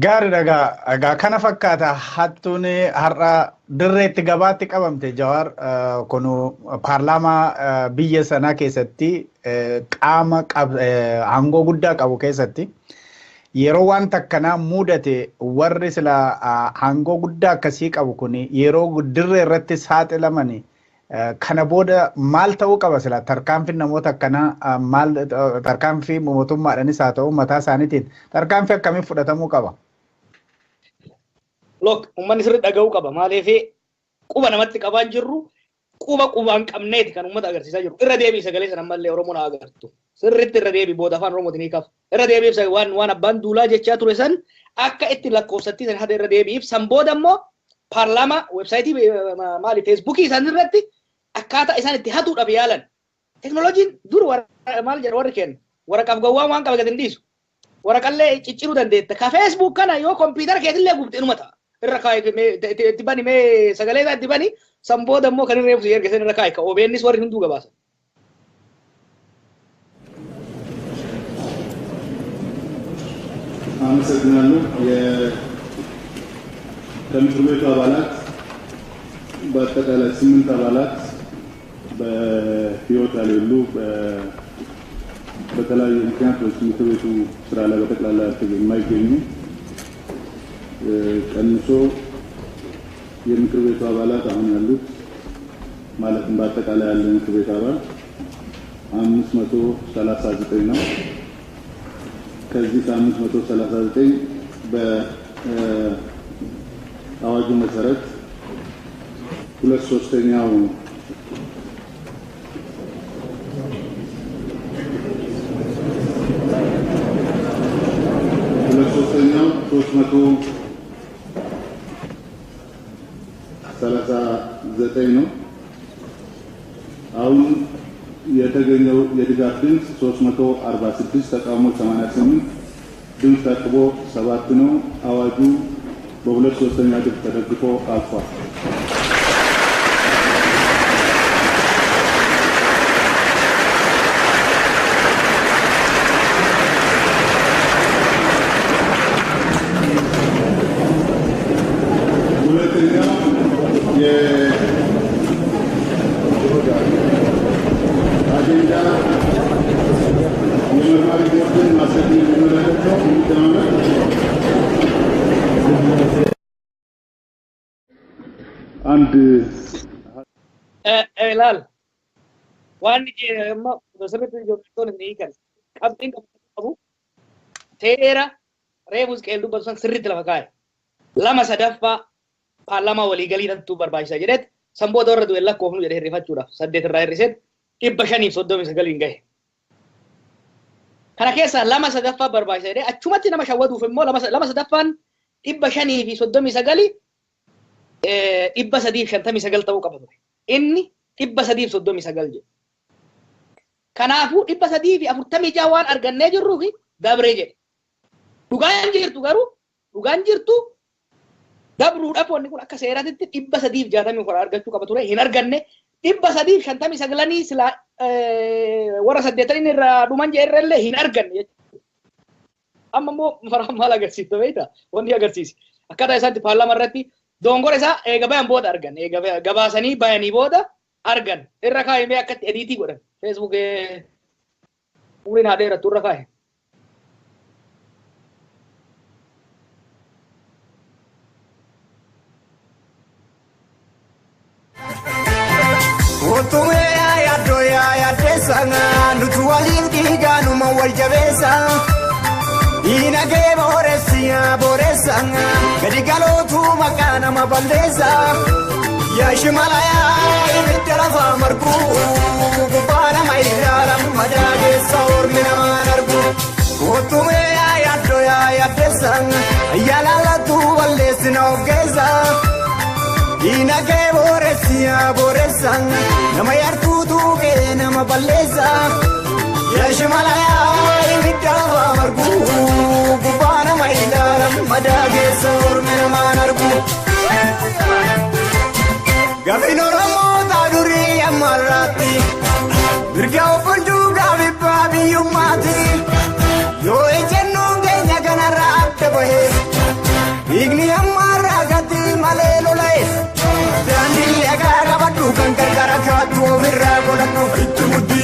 Gaariidha egaa kana fakkaata hattuun har'a dirreetti gabaatti qabamte Jawaar kun paarlaamaa biyya sanaa keessatti qaama aangoo guddaa qabu keessatti yeroo waan takkanaa mudate warri sila aangoo guddaa akkasii qabu kun yeroo dirree irratti saaxilaman kana booda maal ta'uu qaba sila tarkaanfii namoota akkanaa maal tarkaanfii mootummaadhaanis haa ta'u mataa isaaniitiin tarkaanfii akkamii fudhatamuu qaba? Look, ummanni sirriitti dhaga'uu qaba. Maaliif quba namatti qabaan jirru quba qubaan qabneeti kan ummata agarsiisaa jiru. Irra deebii sagalee sana ammallee Oromoon haa agartu. Sirriitti irra deebii booda afaan Oromootiin hiikaaf. Irra deebiif waan abbaan duulaa jechaa ture san akka itti lakkoofsattii san hada irra deebiif san booda immoo paarlaamaa weebsaayitii maali feesbuukii isaan irratti akkaataa isaan itti hatuudhaaf yaalan. Teknooloojiin dur maal jedha warri kennu waraqaaf gowwaan waan qaba gadi hin dhiisu. Waraqallee cicciruu dandeetta. Ka feesbuuk kana yoo kompiitara keetillee gubte inuma ta'a. Irra kaa'e itti bani mee sagalee isaa itti bani san booda immoo kan irra eebsu erga irra kaa'e ka OBNs warri hunduu gabaasa. አመሰግናለሁ። ከምክር ቤቱ አባላት በአጠቃላይ 8 አባላት በህይወት ያሌሉ በተለያዩ ምክንያቶች ምክር ቤቱ ስራ ላይ በጠቅላላ የማይገኙ ቀንሶ የምክር ቤቱ አባላት አሁን ያሉት ማለትም በአጠቃላይ ያለ ምክር ቤት አባል 539 ነው። ከዚህ 539 በአዋጁ መሰረት 2/3 339 ነው። አሁን የተገኘው የድጋፍ ድምፅ 346 ተቃውሞ 88 ድምፅ ተጥቦ 7 ነው። አዋጁ በ2/3 ድምፅ ተደግፎ አልፏል። Laal waan amma sirriitti ijoolleen hin hiikan qabxiin qabu seera reefu qeel dubbatu san sirriitti lafa kaa'e lama sadaffaa paarlaamaa waliigaliidhaatu barbaachisa jedheet san booda warra du'e lakkoofnu jedhee hirrifachuudhaaf 8 irraa hirriseet 539 gahe. Kana keessa lama sadaffaa barbaachisa jedhee achumatti nama shawwaduuf immoo lama sadaffaan 539 359 ta'uu qaba ture. Inni 339 jedhe. Kanaafuu 346 waan argannee jirruufi dabree jedhe. Dhugaan jirtu garuu dhugaan jirtu dabruudhaaf wanni kun akka seeraatti 360 argachuu qaba ture hin arganne 359 silaa warra 8 irraa dhuman jedhe irrallee hin arganne jechuudha. amma immoo faraan maal agarsiifta beektaa wanti agarsiisi akkaataa isaatti paarlaamaa irratti dongora isaa eega bayan booda argan eega gabaasanii bayanii booda argan irra kaa'imee akkatti ediitii godhan Facebook umriin haa dheerattu irra kaa'e. Otume ya doya ya desanga nutu walingi ganu mawajabesa ina ge boresanga gadi galotu makana mabandesa ya shimalaya ibitarafa marku kubara maidara madage saur mina manarku otume ya doya ya desanga ya la tu walesina ogeza ina ge boresanga nama yartu duge nama ballesa ya shimalaya ibitarafa marku kubara maidara madage saur mina manarku Gavino Ramo Taduri Amarati Birgao Punju Gavi Pabi Yumati Yo Echenu Genya Ganarate Bohe Igni Amaragati Malelo Lai Dandi Agara Batu Kankara Katu Virago Latu Itumudi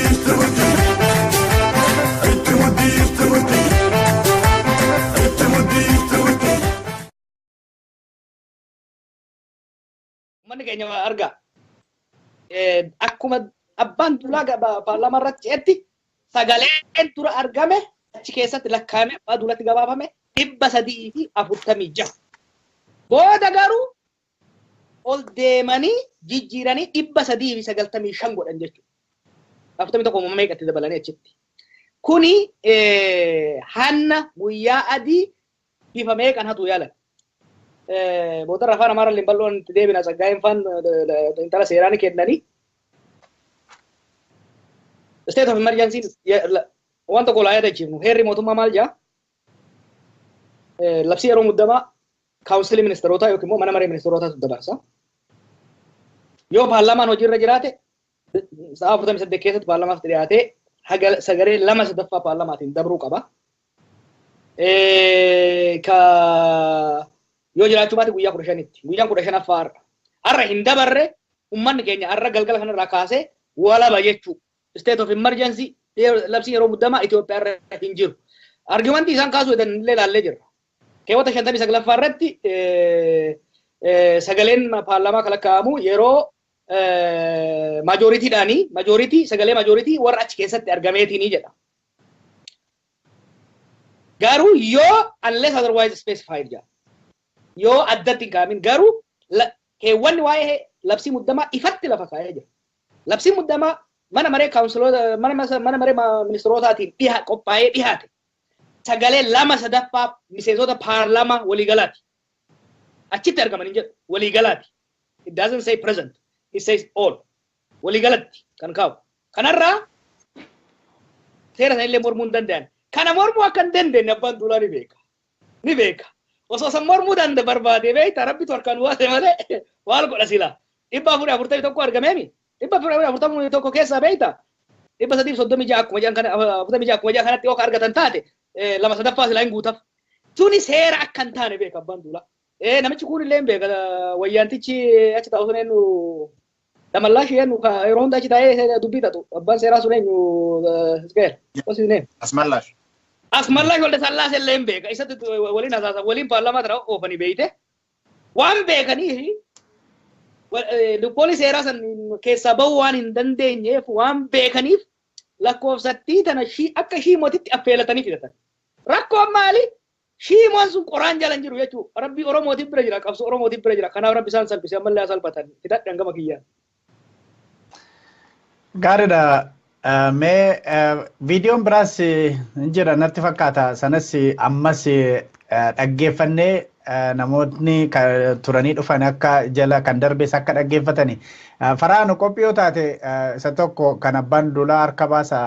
Mana kayaknya harga. Aku abban tulaga paarlaamaa irratti jetti sagaleen tura argame achi keessatti lakkaa'ame abbaa duulatti gabaafame 346. Booda garuu ol deemanii jijjiiranii 395 godhan jechuudha. 41 meeqatti dabalanii achitti. Kuni hanna guyyaa adii bifa meeqan hatu yaalan. Bota rafaan amara limballoon itti deebina saggaa'een faan intala seeraanii kennanii. State of emergency wanta kolaa yaadachiifnu heerri mootummaa maal jaa? Labsii yeroo muddamaa kaawunsilii ministeerotaa yookiin immoo mana maree ministeerotaatu dabarsa. Yoo paarlaamaan hojiirra jiraate sa'a 48 keessatti paarlaamaatti dhiyaatee sagalee 2/3 paarlaamaatiin dabruu qaba. Yoo jiraachuu baate guyyaa 15tti guyyaan 15 har'a hin dabarre ummanni keenya har'a galgala kanarraa kaasee walaba jechuu state of emergency labsii yeroo muddamaa Itoophiyaa irra hin jiru. Argumentii isaan kaasuu illee ilaallee jirra. Keewwata 59 irratti sagaleen paarlaamaa kalaqamu yeroo majoritii sagalee majoritii warra achi keessatti argameetii jedha. Garuu yoo unless otherwise specified jaa. Yoo addatti hin kaamin garuu keewwanni waa'ee labsii muddamaa ifatti lafa kaa'ee jira. Labsii muddamaa mana maree kaawunsiloota mana maree ministeerotaatiin qophaa'ee dhiyaate sagalee 2/3 miseensota paarlaamaa waliigalaati. Achitti argaman hin jedhu waliigalaati. It doesn't say present. It says all. Waliigalatti kan kaa'u. Kanarraa seera sanillee mormuu hin danda'an. Kana mormuu akka hin dandeenye abbaan duulaa ni beeka. Ni beeka. Osoo san mormuu danda'e barbaade beektaa rabbitu harkaan waate malee waal godha silaa. 441 argameemi. 441 keessaa beektaa. 336 akkuma jedhan kana 46 akkuma jedhan kanatti yoo argatan taate 2/3 silaa hin guutaaf. Tuni seera akka hin taane beeka abbaan duulaa. Namichi kun illee beeka wayyaantichi achi taa'u sun eenyu damallaashi eenyu yeroo hunda achi taa'ee dubbii taatu abbaan seeraa sun eenyu Isqeel. Asmallaash. Asmallaash walda sallaas illee beeka isatti waliin haasaasan waliin paarlaamaa tara oofanii beeyte waan beekaniif luppoolii seeraa san keessaa bahuu waan hin dandeenyeef waan beekaniif lakkoofsattii tana akka shiimootitti affeelatanii fidatan. Rakkoon maali? Shiimoon sun qoraan jalan jiru jechuudha. Rabbi Oromootiin bira jira, qabsoo Oromootiin bira jira. Kanaaf Rabbi isaan salphisee ammallee salphatan. Fidadhaan gama kiyyaan. Gaariidha. Mee viidiyoon biraas hin jira natti fakkaata. Sanas ammas dhaggeeffannee namootni turanii dhufan akka jala kan darbees akka dhaggeeffatani. Faraan qophii yoo taate isa tokko kan abbaan duulaa harka baasa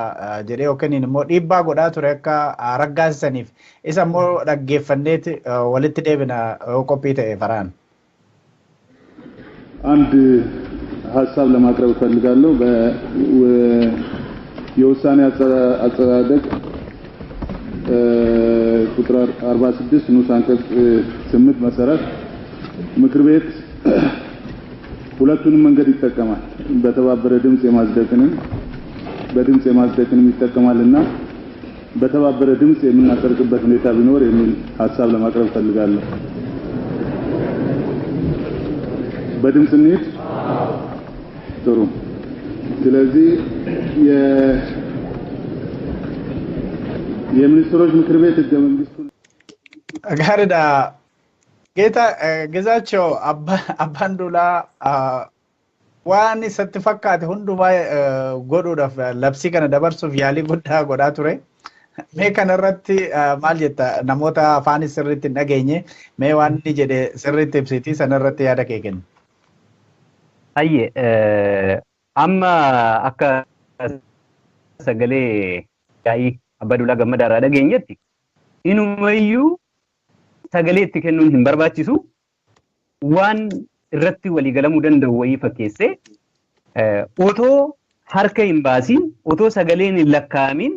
jedhee yookiin immoo dhiibbaa godhaa ture akka raggaasisaniif isa immoo dhaggeeffanneeti walitti deebina yoo qophii ta'e faraan. አንድ ሀሳብ ለማቅረብ ፈልጋለሁ የውሳኔ አጸዳደቅ ቁጥር 46 ንዑስ አንቀጽ 8 መሰረት ምክር ቤት ሁለቱንም መንገድ ይጠቀማል። በተባበረ ድምጽ የማጽደቅንም በድምጽ የማጽደቅንም ይጠቀማልና በተባበረ ድምጽ የምናጸድቅበት ሁኔታ ቢኖር የሚል ሐሳብ ለማቅረብ ፈልጋለሁ። በድምጽ እንሂድ። ጥሩ። ስለዚህ የሚኒስትሮች ምክር ቤት ህገ መንግስቱን ጋርዳ ጌታ ግዛቸው አባንዱላ waan isatti fakkaate hundumaa godhuudhaaf labsii kana dabarsuuf yaalii guddaa godhaa ture. Mee kanarratti maal jetta namoota afaan sirriitti hin dhageenye mee waan inni jedhe sirriitti ibsitii sanarratti yaada kee kennu. Ayyee amma akka sagalee yaa'ii Abbaduulaa Gammadaa irraa dhageenyetti inumayyuu sagalee itti kennuun hin barbaachisu waan irratti walii galamuu danda'u wayii fakkeessee otoo harka hin baasiin otoo sagaleen hin lakkaa'amin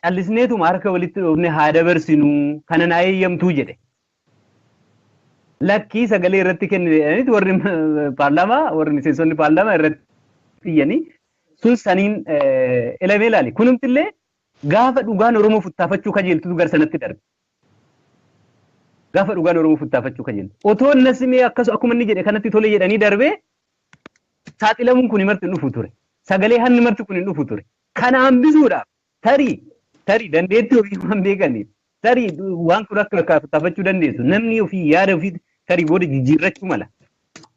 callisneetuma harka walitti dhoofne haa dabarsinu kana naa eeyyamtuu jedhe. Lakkii sagalee irratti kennaniiti warri paarlaamaa warri miseensonni paarlaamaa irratti iyyanii sun saniin elemee ilaali. Kunumtillee gaafa dhugaan Oromoo futtaafachuu kajeeltutu gara sanatti darbe. Gaafa dhugaan Oromoo futtaafachuu kajeeltu. Otoo nasimee akkuma inni jedhe kanatti tolee jedhanii darbee saaxilamuun kun marti hin dhufu ture. Sagalee hanni marti kun hin dhufu ture. Kana hambisuudhaaf tarii dandeettii ofii waan beekaniif tarii waan kun akka futtaafachuu dandeessu namni ofii yaada ofii tarii booda jijjiirrachuu mala.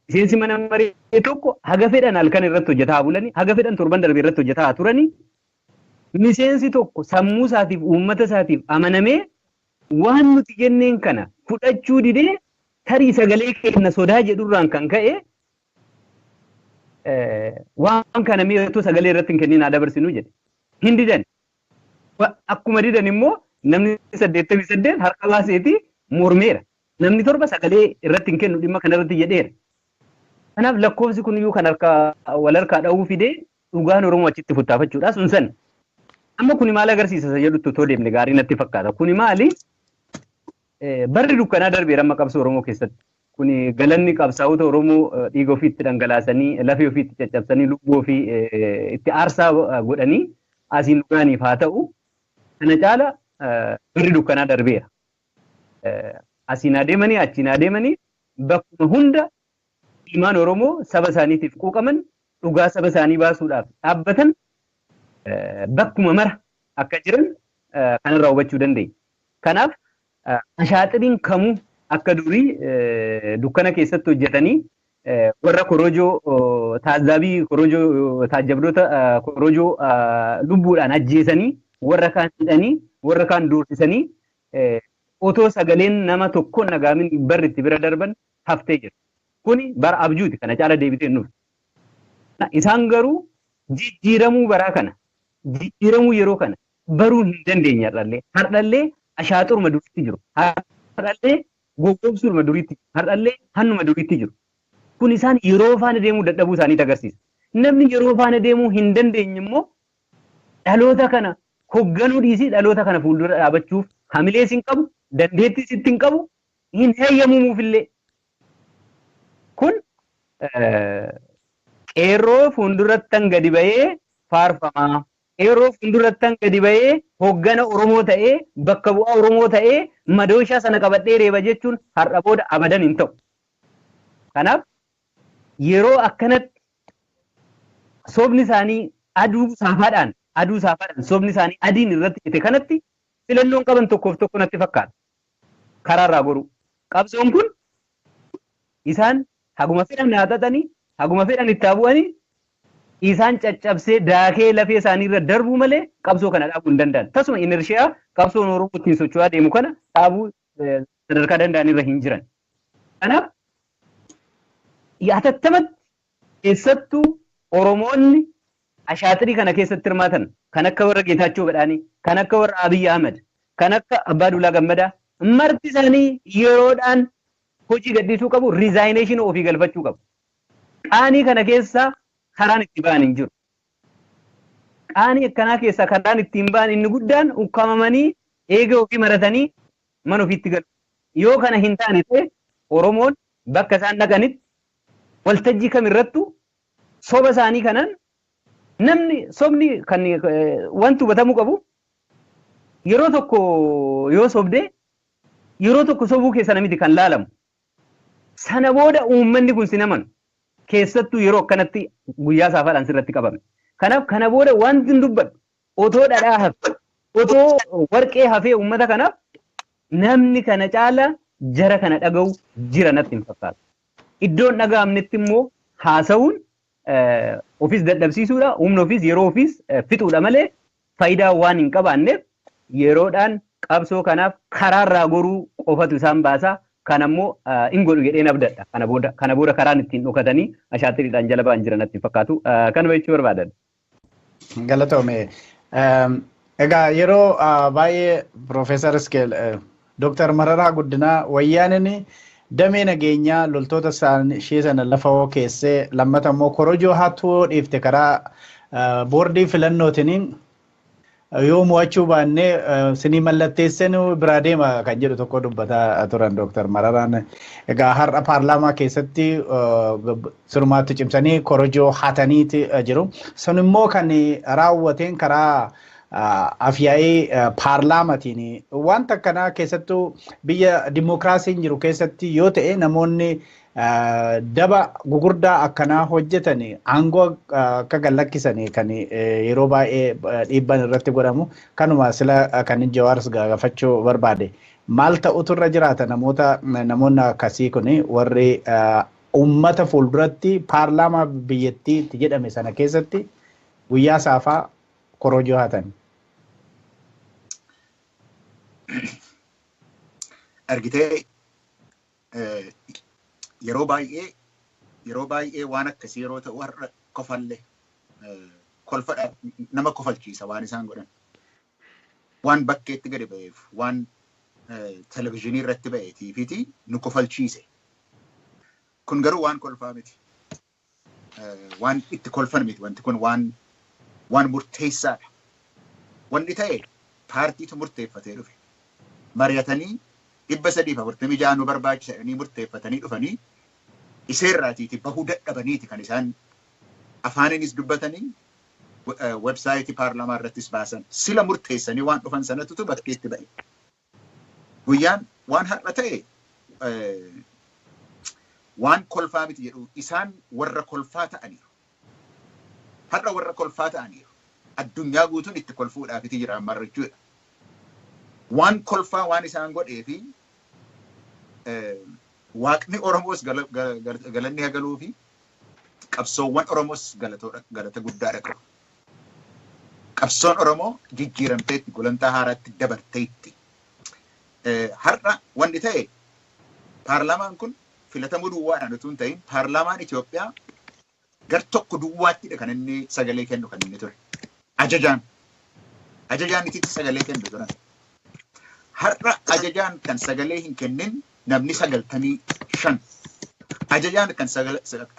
Miseensi mana maree tokko haga fedhan halkan irratti hojjetaa bulanii haga fedhan torban darbe irratti hojjetaa turanii miseensi tokko sammuu isaatiif uummata isaatiif amanamee waan nuti jenneen kana fudhachuu didee tarii sagalee kenna sodaa jedhurraan kan ka'e waan kana mi'atoo sagalee irratti hin kennin haa dabarsinu jedhe. Hin didan. Akkuma didan immoo namni 88 harka baaseeti mormeera. Namni 7 sagalee irratti hin kennu dhimma kanarratti jedheera. Kanaaf lakkoofsi kun iyyuu kan harka wal harkaa dha'uu fidee dhugaan Oromoo achitti futtaafachuudha sun san. Amma kuni maal agarsiisa jedhutti otoo deemne gaarii natti fakkaata. Kuni maali? Barri dukkanaa darbeera amma qabsoo Oromoo keessatti. Kuni galanni qabsaa'ota Oromoo dhiiga ofiitti dhangalaasanii lafee ofiitti caccabsanii lubbuu ofii itti aarsaa godhanii asiin dhugaaniif haa ta'u. Kana caala barri dukkanaa darbeera. Asiin adeemanii achiin adeemanii bakkuma hunda ilmaan Oromoo saba isaaniitiif quuqaman dhugaa saba isaanii baasuudhaaf dhaabbatan bakkuma mara akka jiran kanarraa hubachuu dandeenya. Kanaaf ashaaxiriin kamuu akka durii dukkana keessatti hojjetanii warra korojoo taazaabii korojoo taajabdoota korojoo lubbuudhaan ajjeesanii warra kaan hidhanii warra kaan doorsisanii otoo sagaleen nama tokko nagaamin barri itti bira darban haftee jira. Kuni bara abjuuti kana caala deebitee nuuf. Isaan garuu jijjiiramuu baraa kana jijjiiramuu yeroo kana baruu hin dandeenye hardhallee ashaaxuruma duriitti jiru. Hardhallee goggogsuma duriitti jiru. Hardhallee hannuma duriitti jiru. Kun isaan yeroo faana deemuu dadhabuu isaanii agarsiisa. Namni yeroo faana deemuu hin dandeenye immoo dhaloota kana hogganuu dhiisii dhaloota kana fuuldura dhaabachuuf hamilees hin qabu, dandeettiis hin qabu, hin heeyyamuufillee. Kun qeerroo fuuldurattan gadi ba'ee faarfamaa. Qeerroo fuuldurattan gadi ba'ee hoggana Oromoo ta'ee bakka bu'aa Oromoo ta'ee madooshaa sana qabadhee reeba jechuun har'a booda abadan hin ta'u. Kanaaf yeroo akkanatti sobni isaanii aduu saafaadhaan sobni isaanii adiin irratti hite kanatti filannoon qaban tokkoof tokko natti fakkaata. Karaarraa goru. Qabsoon kun isaan haguma fedhan nyaatanii haguma fedhan itti bu'anii isaan caccabsee daakee lafee isaanii irra darbuu malee qabsoo kana dhaabuu hin danda'an. Tasuma inershiyaa qabsoon Oromoo ittiin socho'aa deemu kana dhaabuu sadarkaa danda'an irra hin jiran. Kanaaf yaatattamatti keessattuu Oromoonni ashaaxirii kana keessatti hirmaatan kan akka warra Geetaachoo Badhaanii, kan akka warra Abiyyi Ahmed, kan akka Abbaduulaa Gammadaa marti isaanii yeroodhaan hojii gadhiisuu qabu, riizaayineeshin ofii galfachuu qabu. Qaanii kana keessaa karaan itti ba'an hin jiru. Qaanii akkanaa keessaa karaan ittiin ba'an inni guddaan ukkamamanii eega ofii maratanii mana ofiitti galu. Yoo kana hin taane ta'e Oromoon bakka isaan dhaqanitti waltajjii kamirrattu soba isaanii kanaan namni sobni kan wanti hubatamuu qabu yeroo tokko yoo sobdee yeroo tokko sobuu keessa namiti kan laalamu. Sana booda uummanni kun sinamanu keessattuu yeroo akkanatti guyyaa saafaadhaan sirratti qabame. Kanaaf kana booda wanti hin dubbadhu otoo dhadhaa hafe otoo warqee hafee uummata kanaaf namni kana caala jara kana dhaga'u jira natti hin fakkaatu. Iddoon dhaga'amnetti immoo haasa'uun ofiis dadhabsiisuudha, humna ofiis yeroo ofiis fixuudha malee faayidaa waan hin qabaanneef yeroodhaan qabsoo kanaaf karaarraa goruu qofatu isaan baasaa. Kan ammoo hin godhu jedheen abdadha. Kana booda karaan ittiin dhokatanii ashaatiriidhaan jala ba'an jiran natti hin fakkaatu. Kanuma jechuu barbaadan. Galatoome. Egaa yeroo baay'ee Profeesar Iskeel Dooktar Mararaa Guddinaa wayyaanini damee nageenyaa loltoota ishee sana lafa keessee lammata immoo korojoo hattuu dhiifte karaa boordii filannootiin yoo mo'achuu baannee sinii mallatteessanii biraa deema kan jedhu tokko dubbataa turan Dooktar Mararaan. Egaa har'a paarlaamaa keessatti sirumaatti cimsanii korojoo hataniiti jiru. Sun immoo kan raawwateen karaa afyaa'ee paarlaamaatiin wanta akkanaa keessattuu biyya dimokiraasiin jiru keessatti yoo ta'e namoonni daba gugurdaa akkanaa hojjetan aangoo akka gallakkisanii kan yeroo baay'ee dhiibban irratti godhamu kanuma sila kan Jawaaris gaafachuu barbaade maal ta'utu irra jiraata namoonni akkasii kun warri uummata fuulduratti paarlaamaa biyyattiitti jedhame sana keessatti guyyaa saafaa korojoo hatan. Argitee yeroo baay'ee waan akkasii yeroo ta'u warra kofallee kolfadha nama kofalchiisa waan isaan godhan. Waan bakkeetti gadi ba'eef waan televezyiinii irratti ba'ee tiifiiti nu kofalchiise. Kun garuu waan kolfaa miti. Waan itti kolfan miti wanti kun waan murteessaadha. Wanni ta'e paartiitu murteeffatee dhufe. Mari'atanii 346 nu barbaachisa jedhanii murteeffatanii dhufanii iseerraatiiti bahuu dadhabaniiti kan isaan afaaninis dubbatanii websaayitii paarlaamaa irrattis baasan. Sila murteessanii waan dhufan sanatu bakkeetti ba'e. Guyyaan waan har'a ta'e waan kolfaa miti jedhu isaan warra kolfaa ta'aniiru. Har'a warra kolfaa ta'aniiru. Addunyaa guutuun itti kolfuudhaafiti jira ammarra jechuudha. Waan kolfaa waan isaan godhee fi waaqni Oromoos galanni hagaluu fi qabsoowwan Oromoos galata guddaadha qabu. Qabsoon Oromoo jijjiiramteetti gulantaa haaraatti dabarteetti. Har'a wanni ta'e paarlaamaan kun filatamuu duwwaadhaan utuu hin ta'in paarlaamaan Itoophiyaa gar tokko duwwaattidha kan inni sagalee kennu kan inni ture. Ajajaan ititti sagalee kennu turan. Har'a ajajaan kan sagalee hin kennin namni 95. Ajajaan kan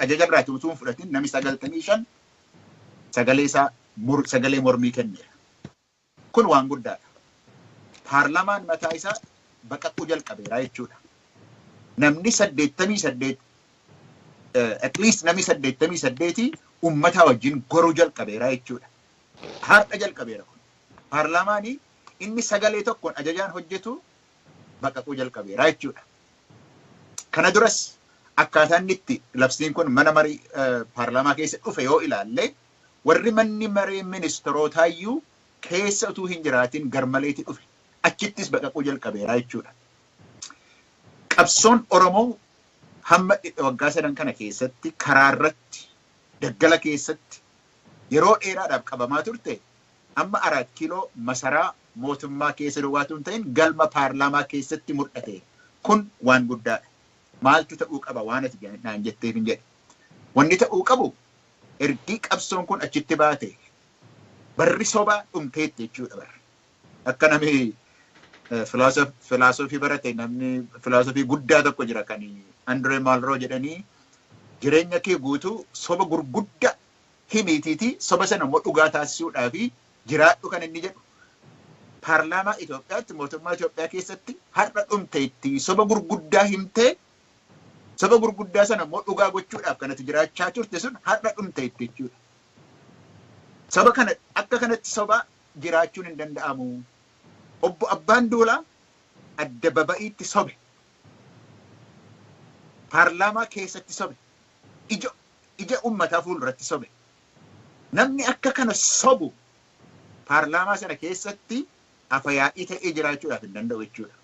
ajaja biraatti utuu hin fudhatin namni 95 sagalee isaa sagalee mormii kenneera. Kun waan guddaadha. Paarlaamaan mataa isaa baqaquu jalqabeera jechuudha. Namni 88 at least namni 88 ummata wajjin goruu jalqabeera jechuudha. Har'a jalqabeera kun. Paarlaamaanii inni sagalee tokkoon ajajaan hojjetu baqaquu jalqabeera jechuudha. Kana duras akkaataan itti labsiin kun mana marii paarlaamaa keessa dhufe yoo ilaalle warri manni maree ministeerotaayyuu keessa utuu hin jiraatin garmaleetti dhufe achittis baqaquu jalqabeera jechuudha. Qabsoon Oromoo hamma waggaa 3 kana keessatti karaarratti daggala keessatti yeroo dheeraadhaaf qabamaa turte amma 4 kiiloo masaraa mootummaa keessa duwwaatu hin ta'in galma paarlaamaa keessatti mul'ate. Kun waan guddaadha. Maaltu ta'uu qaba waan ati naan jetteef hin jedhe. Wanni ta'uu qabu ergi qabsoon kun achitti baate barri sobaa dhumteetti jechuudha barri. Akka namni filaasofii barate namni filaasofii guddaa tokko jira kan Andree Maalroo jedhanii jireenya kee guutuu soba gurguddaa himiitiiti soba sana immoo dhugaa taasisuudhaa fi jiraadhu kan inni jedhu. paarlaamaa Itoophiyaatti mootummaa Itoophiyaa keessatti har'a dhumteetti soba gurguddaa himtee soba gurguddaa sana immoo dhugaa gochuudhaaf kanatti jiraachaa turte sun har'a dhumteetti jechuudha. Soba kana akka kanatti soba jiraachuun hin danda'amu. Obbo Abbaan Duulaa adda baba'iitti sobe. Paarlaamaa keessatti sobe. Ija uummataa fuulduratti sobe. Namni akka kana sobu paarlaamaa sana keessatti afayaa'ii ta'ee jiraachuudhaaf hin danda'u jechuudha.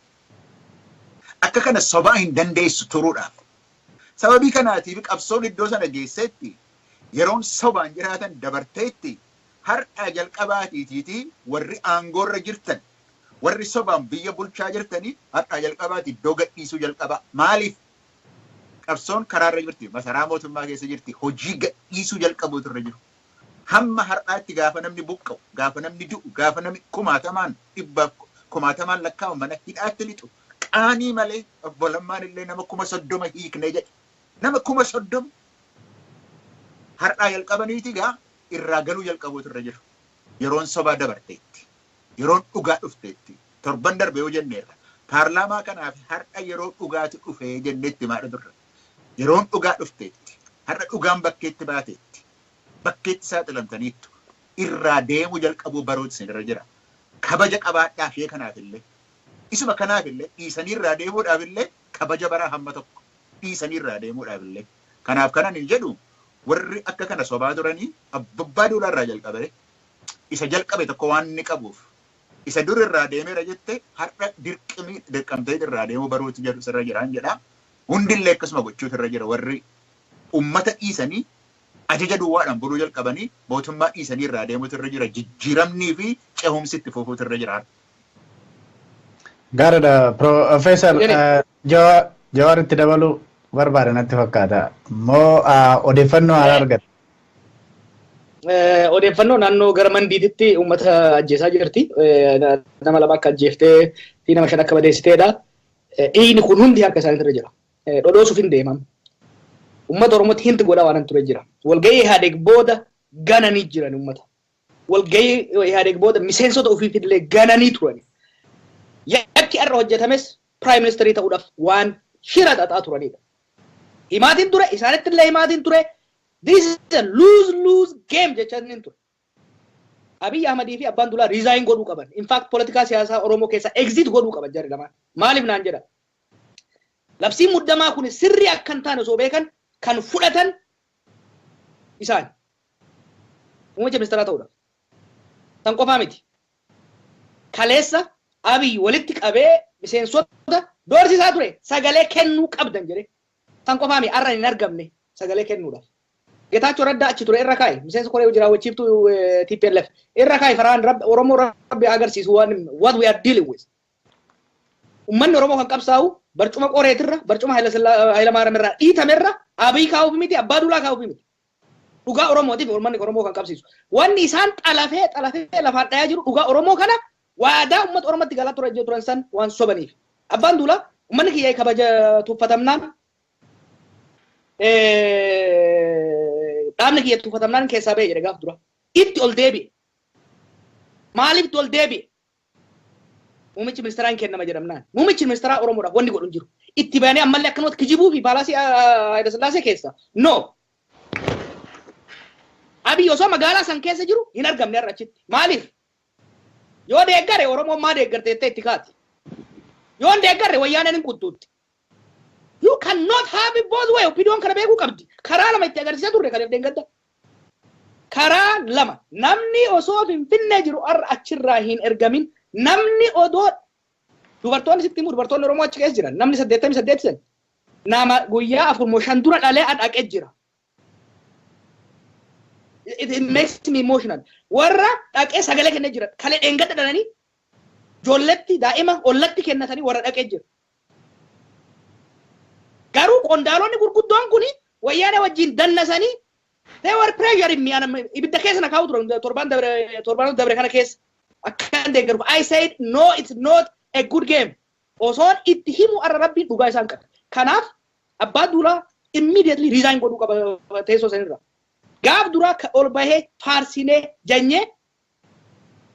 Akka kana sobaa hin dandeessu turuudhaaf. Sababii kanaatiif qabsoon iddoo sana geessetti yeroon sobaan jiraatan dabarteetti har'a jalqabaatiitii warri aangoorra jirtan warri sobaan biyya bulchaa jirtanii har'a jalqabaati iddoo gadhiisuu jalqabaa. Maaliif? Qabsoon karaarra jirti, masaraa mootummaa keessa jirti, hojii gadhiisuu jalqabuutu irra jiru. Hamma har'aatti gaafa namni buqqa'u, gaafa namni du'u, gaafa namni kumaatamaan lakkaa'u mana hidhaatti lixu. Qaanii malee obbo Lammaan illee nama 30,000 hiikne jedhe. Nama 30,000 har'aa jalqabaniiti gaa irraa galuu jalqabuutu irra jiru. Yeroon sobaa dabarteetti. Yeroon dhugaa dhufteetti. Torban darbee yoo jenneerra. Paarlaamaa kanaaf har'a yeroo dhugaatu dhufee jenneetti maadha turre. Yeroon dhugaa dhufteetti. Har'a dhugaan bakkeetti baateetti. Bakkeetti saaxilamtaniittu. Irraa deemuu jalqabuu barooti irra jira. Kabaja qabaadhaa ishee kanaafillee. Isuma kanaafillee dhiisanii irraa deemuudhaafillee kabaja baraa hamma tokko. Dhiisanii irraa deemuudhaafillee. Kanaaf kanan hin jedhu warri akka kana sobaa turanii Abbaa Duulaa irraa jalqabee isa jalqabe tokko waan inni qabuuf isa dur irraa deemeera jette har'a dirqamtee irraa deemuu baruutu jedhu sirra jiraan jedha. Hundillee akkasuma gochuutu irra jira warri ummata dhiisanii ajaja duwwaadhaan buluu jalqabanii mootummaa dhiisanii irraa deemuutu irra jira. Jijjiiramnii fi cehumsi itti fufuutu irra jira. Gaariidha. Profeesar Jawaar itti dabaluu barbaada natti fakkaata. Moo odeeffannoo haala argata? Odeeffannoo naannoo gara Mandiititti uummata ajjeesaa jirti. Nama lama akka ajjeeftee fi nama 5 akka madeessiteedha. Dhiigni kun hundi harka isaaniitti irra jira. Dhodhoosuuf hin deemamu. Uummata Oromootti hinti godhaa waan ture jira. Walgahii Ihaadeeg booda gananii jiran uummata. Walgahii Ihaadeeg booda miseensota ofiifillee gananii turani. Yakki irra hojjetames Prime Ministerii ta'uudhaaf waan shira xaxaa turanidha. Himaatiin ture, isaanitti illee himaatiin ture. This is a lose-lose game jechaan ture. Abiy Ahmedii fi Abbaan Duulaa resign godhuu qaban. In fact, politika siyaasaa Oromoo keessa exit godhuu qaban jarri lamaan. Maaliif naan jedha? Labsiin muddamaa kun sirrii akka hin taane osoo beekan kan fudhatan isaan. Muummicha ministeeraa ta'uudhaaf. Tan qofaa miti. Kaleessa Abiy walitti qabee miseensota doorsisaa ture sagalee kennuu qabdan jedhee. Tan qofaa miti har'a hin argamne sagalee kennuudhaaf. Getaachoo Raddaa achi ture irra kaa'e miseensa koree jiraawwachiiftu TPLF irra kaa'e faraan Oromoo rabbi agarsiisu waan what we are dealing with. Uummanni Oromoo kan qabsaa'u barcuma qoreetirra barcuma Hayilamaariyaam irraa dhiitamerra Abiy kaa'uuf miti Abbaa Duulaa kaa'uuf miti. Dhugaa Oromootiif uummanni Oromoo kan qabsiisu. Wanni isaan xalafee lafaan dhayaa jiru dhugaa Oromoo kana waadaa uummata Oromootti galaa turan san waan sobaniif. Abbaan Duulaa uummanni kiyyaa kabaja tuffatamnaan dhaabni kiyya tuffatamnaan keessaa ba'e jedhe gaaf dura. Itti ol deebi'e. Maaliif itti ol deebi'e? Muummichi ministeeraa hin kennama jedhamnaan. Muummichi ministeeraa Oromoodhaaf wanni godhu hin jiru. Itti baanee ammallee akkanumatti kijibuu fi baalaasii Hayila Sillaasee keessa. No. Abiy osoo magaalaa san keessa jiru hin argamne har'a achitti. Maaliif? Yoo deeggare Oromoon maa deeggarte jettee itti kaati. Yoo hin deeggarre wayyaaneen hin quttuutti. You cannot have it both way. Opinion kana beekuu qabdi. Karaa lama itti agarsiisaa turre kan deeggadda. Karaa lama. Namni osoo Finfinnee jiru har'a achirraa hin ergamin. Namni odoo dubartoonni sitti himu dubartoonni Oromoo achi keessa jiran. Namni 88 san. Nama guyyaa 4 dura dhalee dhaqee jira. It makes me emotional. Warra dhaqee sagalee kennee jira. Kalee dheengadda dhalanii ijoolletti daa'ima ollatti kennatanii warra dhaqee jira. Garuu qondaalonni gurguddoon kuni wayyaanee wajjin dannasanii they were pressuring me ibidda keessa na kaa'u turan torban dabre kana keessa akkan deeggaruuf I said no it's not a good game osoon itti himu arra rabbiin dhugaa isaan qaba. Kanaaf Abbaa Duulaa immediately resign godhuu qaba teessoo sanirra. Gaaf duraa ol bahee faarsinee janyee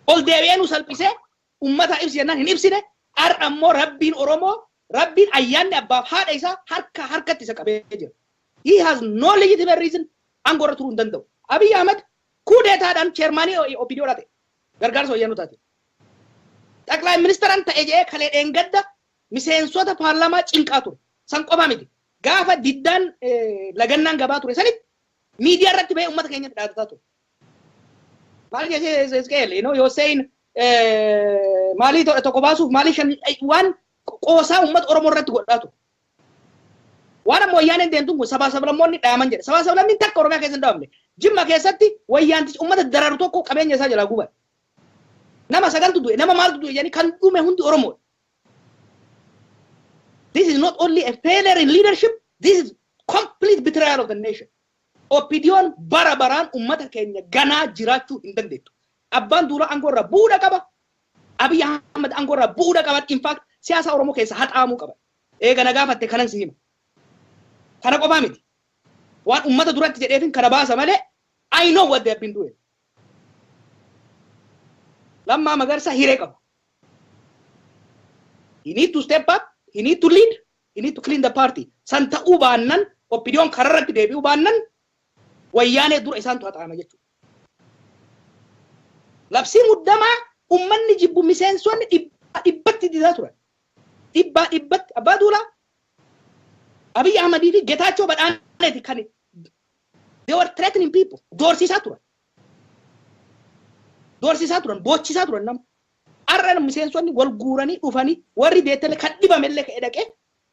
ol deebi'ee nu salphisee ummata ibsi jennaan hin ibsine har'a immoo rabbiin Oromoo rabbiin ayyaanni abbaaf haadha isaa harkatti isa qabee jira. He has no legitimate reason angorra turuu hin danda'u. Abiy Ahmed kuudeetaadhaan chairmaanii OPDO dha ta'e gargaarsa wayyaanoo taate. Xaqlaa ministeeraan ta'e jedhee kalee dheengadda miseensota paarlaamaa cinqaa ture. San qofa miti. Gaafa diddaan lagannaan gabaa ture sanitti miidiyaa irratti ba'ee uummata keenyatti dhaadataa ture. Maal jechee Isqeel, yoo seeyin maalii tokko baasuuf maalii shan waan qoosaa uummata Oromoo irratti godhaa ture. Waan ammoo wayyaaneen deemtuun kun sabaa sablammoonni dhaaman jedhe. Sabaa sablammiin takka Oromiyaa keessa hin dhaabamne. Jimma keessatti wayyaantichi uummata dararu tokko qabeenya isaa jalaa guban. Nama sagaltu du'e, nama maaltu du'e jedhanii kan dhume hundi Oromoo. This is not only a failure in leadership, this is complete betrayal of the nation. OPDO'n bara baraan uummata keenya ganaa jiraachuu hin dandeettu. Abbaan duula aangoo irraa bu'uudha qaba. Abiy Ahmed aangoo irraa bu'uudha qaba. In fact, siyaasa Oromoo keessa haxaamuu qaba. Eega na gaafatte kanan si hima. Kana qofaa miti. Waan uummata duratti jedheefin kana baasa malee, I know what they have been doing. Lammaa Magarsaa hiree qaba. He need to step up, he need to lead, he need to clean the party. San ta'uu baannan, OPDO'n kararratti deebi'uu baannan, wayyaanee dura isaantu haxaama jechuudha. Labsii muddamaa uummanni jibbu miseensonni dhibbatti didaa turan. Dhibbatti abbaa duulaa Abiy Ahmedii fi Getaachoo Badhaaneeti kan they were threatening people. Doorsisaa turan. Boochisaa turan nama. Har'a miseensonni wal guuranii dhufanii warri beektele kan dhibamellee ka'ee dhaqee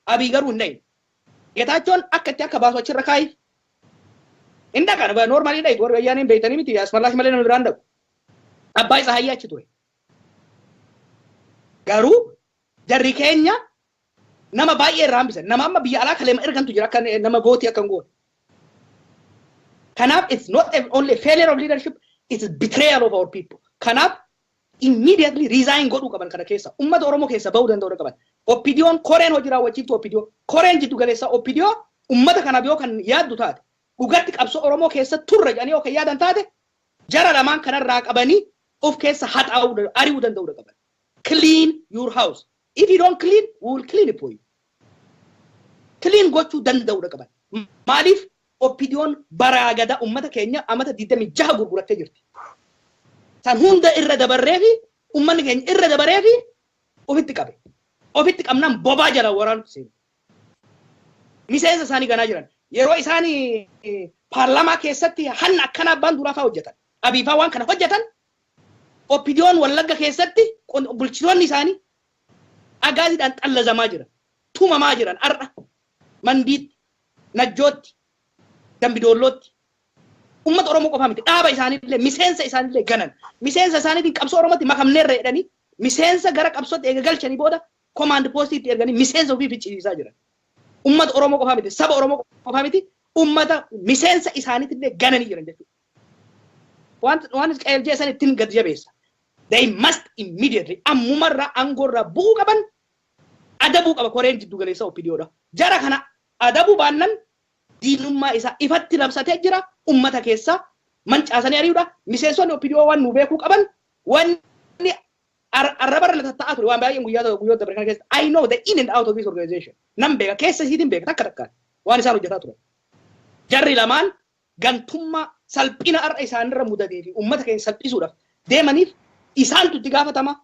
Abiy garuu hin dhayne. Getaachoon akka baasu achirra kaayi. Inda kana normally dhayit warri wayyaaneen beektanii miti asmallaash malee nama biraan dhaqu. Abbaa isaa hayyaa achi ture. Garuu jarri keenya nama baay'ee irraa hambisan. Nama amma biyya alaa kaleema ergantu jira akka nama gootii akka hin goone. Kanaaf it's not only a failure of leadership, it's a betrayal of our people. Kanaaf immediately resign godhuu qaban kana keessa. Uummata Oromoo keessa bahuu danda'uu qaban. OPDO'n koreen hojii raawwachiiftu OPDO. Koreen jiddu galeessa OPDO uummata kanaaf yoo kan yaaddu taate dhugatti qabsoo Oromoo keessa turre jedhanii yoo kan yaadan taate jara lamaan kanarraa qabanii of keessa haxaa'uu ari'uu danda'uu qaban. Clean your house. If you don't clean, we will clean it for you. Clean gochuu danda'uu qaban. Maaliif OPDO'n baraa gada uummata keenya amata 26 gurgurattee jirti. San hunda irra dabarree fi uummanni keenya irra dabaree fi ofitti qabe. Ofitti qabnaan bobaa jala waraantu seenu. Miseensa isaanii ganaa jiran. Yeroo isaanii paarlaamaa keessatti hanna akkana abbaan duulaa fa'aa hojjetan. Abiy fa'aa waan kana hojjetan. OPDO'n Wallagga keessatti bulchitoonni isaanii agaasiidhaan xallazamaa jiran. Tumamaa jiran har'a. Mandiitti, Najjootti, Dambidoollootti. Uummata Oromoo qofa miti dhaaba isaaniillee miseensa isaaniillee ganan. Miseensa isaaniitiin qabsoo Oromootti makamneerra jedhanii miseensa gara qabsootti eega galchanii booda command postiitti erganii miseensa ofii ficcisiisaa jiran. Uummata Oromoo qofa miti saba Oromoo qofa miti uummata miseensa isaaniitillee gananii jiran jechuudha. Waan qajeelchee san ittiin gad jabeessa. They must immediately ammumarraa aangoorraa bu'uu qaban adabuu qaba koreen jiddu galeessa OPDO'dha. Jara kana adabuu baannan diinummaa isaa ifatti labsatee jira ummata keessa mancaasanii ari'uudha. Miseensonni OPDO waan nu beekuu qaban wanni arrabarra tatta'aa ture waan baay'een guyyoota dabre kana keessa. I know the in and out of this organization. Nan beeka keessa isiitiin beeka takka takkaan waan isaan hojjetaa ture. Jarri lamaan gantummaa salphina har'a isaanirra mudatee fi ummata keenya salphisuudhaaf deemaniif isaantu itti gaafatama.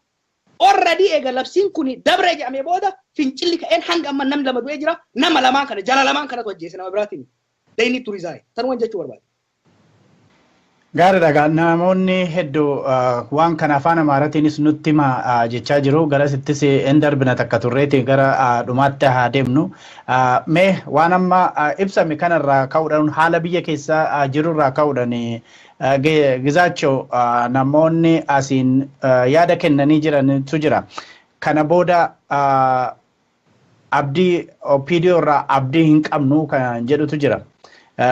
Already eega labsiin kun dabree jedhamee booda fincilli ka'een hanga amma nam lama du'ee jira. Nama lamaan kana jala lamaan kanatu ajjeese nama biraatiin. They need to resign. Tanuma jechuu barbaade. Gaariidha. Namoonni hedduu waan kana afaan Amaaraatiinis nutti hima jechaa jiru. Garasittis hin darbina takka turreeti gara dhumaatti haa deemnu. Mee waan amma ibsame kanarraa ka'uudhaan haala biyya keessa jirurraa ka'uudhaan Gizaachoo namoonni asiin yaada kennanii jirantu jira. Kana booda abdii OPDO irraa abdii hin qabnu kan jedhutu jira.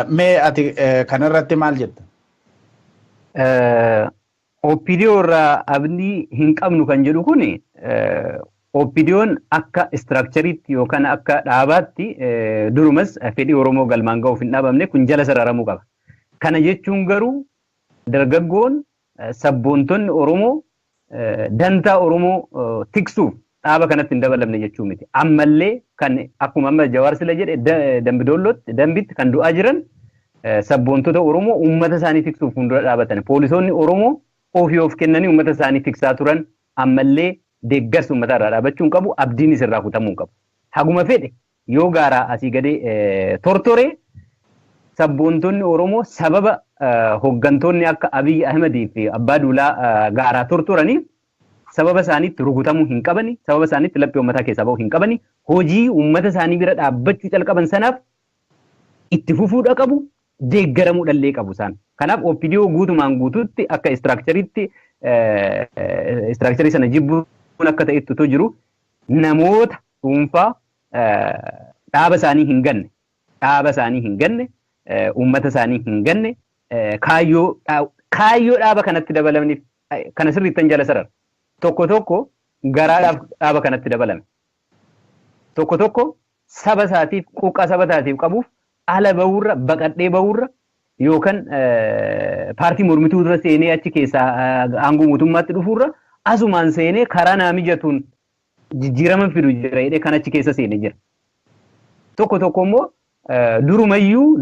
Mee ati kanarratti maal jetta? OPDO irraa abdii hin qabnu kan jedhu kuni OPDO'n akka istiraakchariitti yookaan akka dhaabaatti durumas fedhii Oromoo galmaan ga'uuf hin dhaabamne kun jala sararamuu qaba. Kana jechuun garuu dargaggoon sabboontonni Oromoo dantaa Oromoo tiksuuf dhaaba kanatti hin dabalamne jechuu miti. Ammallee kan akkuma amma Jawaar Sila jedhe Dambidollootti Dambitti kan du'aa jiran sabboontota Oromoo uummata isaanii tiksuuf fuuldura dhaabatan. Poolisoonni Oromoo ofii of kennanii uummata isaanii tiksaa turan ammallee deeggarsa uummataa irraa dhaabachuu hin qabu. Abdiinis irraa kutamuu hin qabu. Haguma fedhe yoo gaaraa asii gadee tortoree sabboontonni Oromoo sababa hoggantoonni akka Abiy Ahmedii fi Abbaa Duulaa gaaraa tortoraniif sababa isaaniitti rukutamuu hin qabani, sababa isaaniitti laphee uummataa keessaa ba'uu hin qabani, hojii uummata isaanii bira dhaabbachuu calqaban sanaaf itti fufuudha qabu, deeggaramuu dhallee qabu isaan. Kanaaf OPDO guutumaan guutuutti akka istiraakchariitti istiraakcharii sana jibbuun akka ta'ettu jiru namoota dhuunfaa dhaaba isaanii hin ganne, uummata isaanii hin ganne, kaayyoo dhaaba kanatti dabalamaniif kana sirriittan jala sarara. Tokko garaadhaaf dhaaba kanatti dabalame. Tokko saba isaatiif quuqqaa saba isaatiif qabuuf ala bahurra baqadhee bahurra yookaan paartii mormituu irra seenee achi keessaa aangoo mootummaatti dhufurra asumaan seenee karaa naa mijatuun jijjiirama fidu jira jedhee kan achi keessa seenee jira. Tokko immoo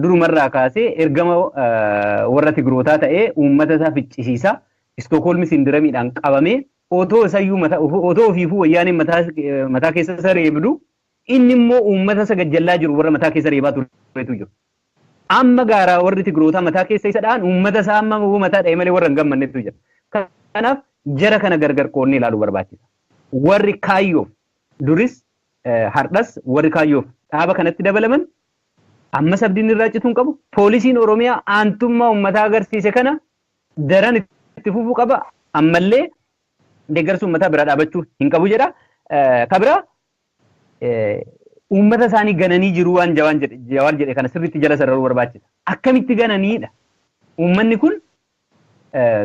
durumarraa kaasee ergama warra Tigrootaa ta'ee uummata isaa ficcisiisaa Istookholmi sindiramiidhaan qabamee otoo isayyuu otoo ofiifuu wayyaaniin mataa keessa isa reebdu inni immoo uummata isa gajjallaa jiru warra mataa keessa reebaa turetu jiru. Amma gaaraa warri Tigrootaa mataa keessa isa dhaan uummata isaa amma mataa dha'e malee warra hin gammannetu jira. Kanaaf jara kana gargar qoonnee ilaaluu barbaachisa. Warri kaayyoof duris hardhas warri kaayyoof dhaaba kanatti dabalaman amma sabdiin irraa cituun qabu. Poolisiin Oromiyaa aantummaa uummataa agarsiise kana daran itti fufuu qaba. Ammallee deeggarsa uummataa bira dhaabachuu hin qabu jedha. Kabira uummata isaanii gananii jiru waan Jawaar jedhe kana sirriitti jala sararuu barbaachisa. Akkamitti gananiidha? Uummanni kun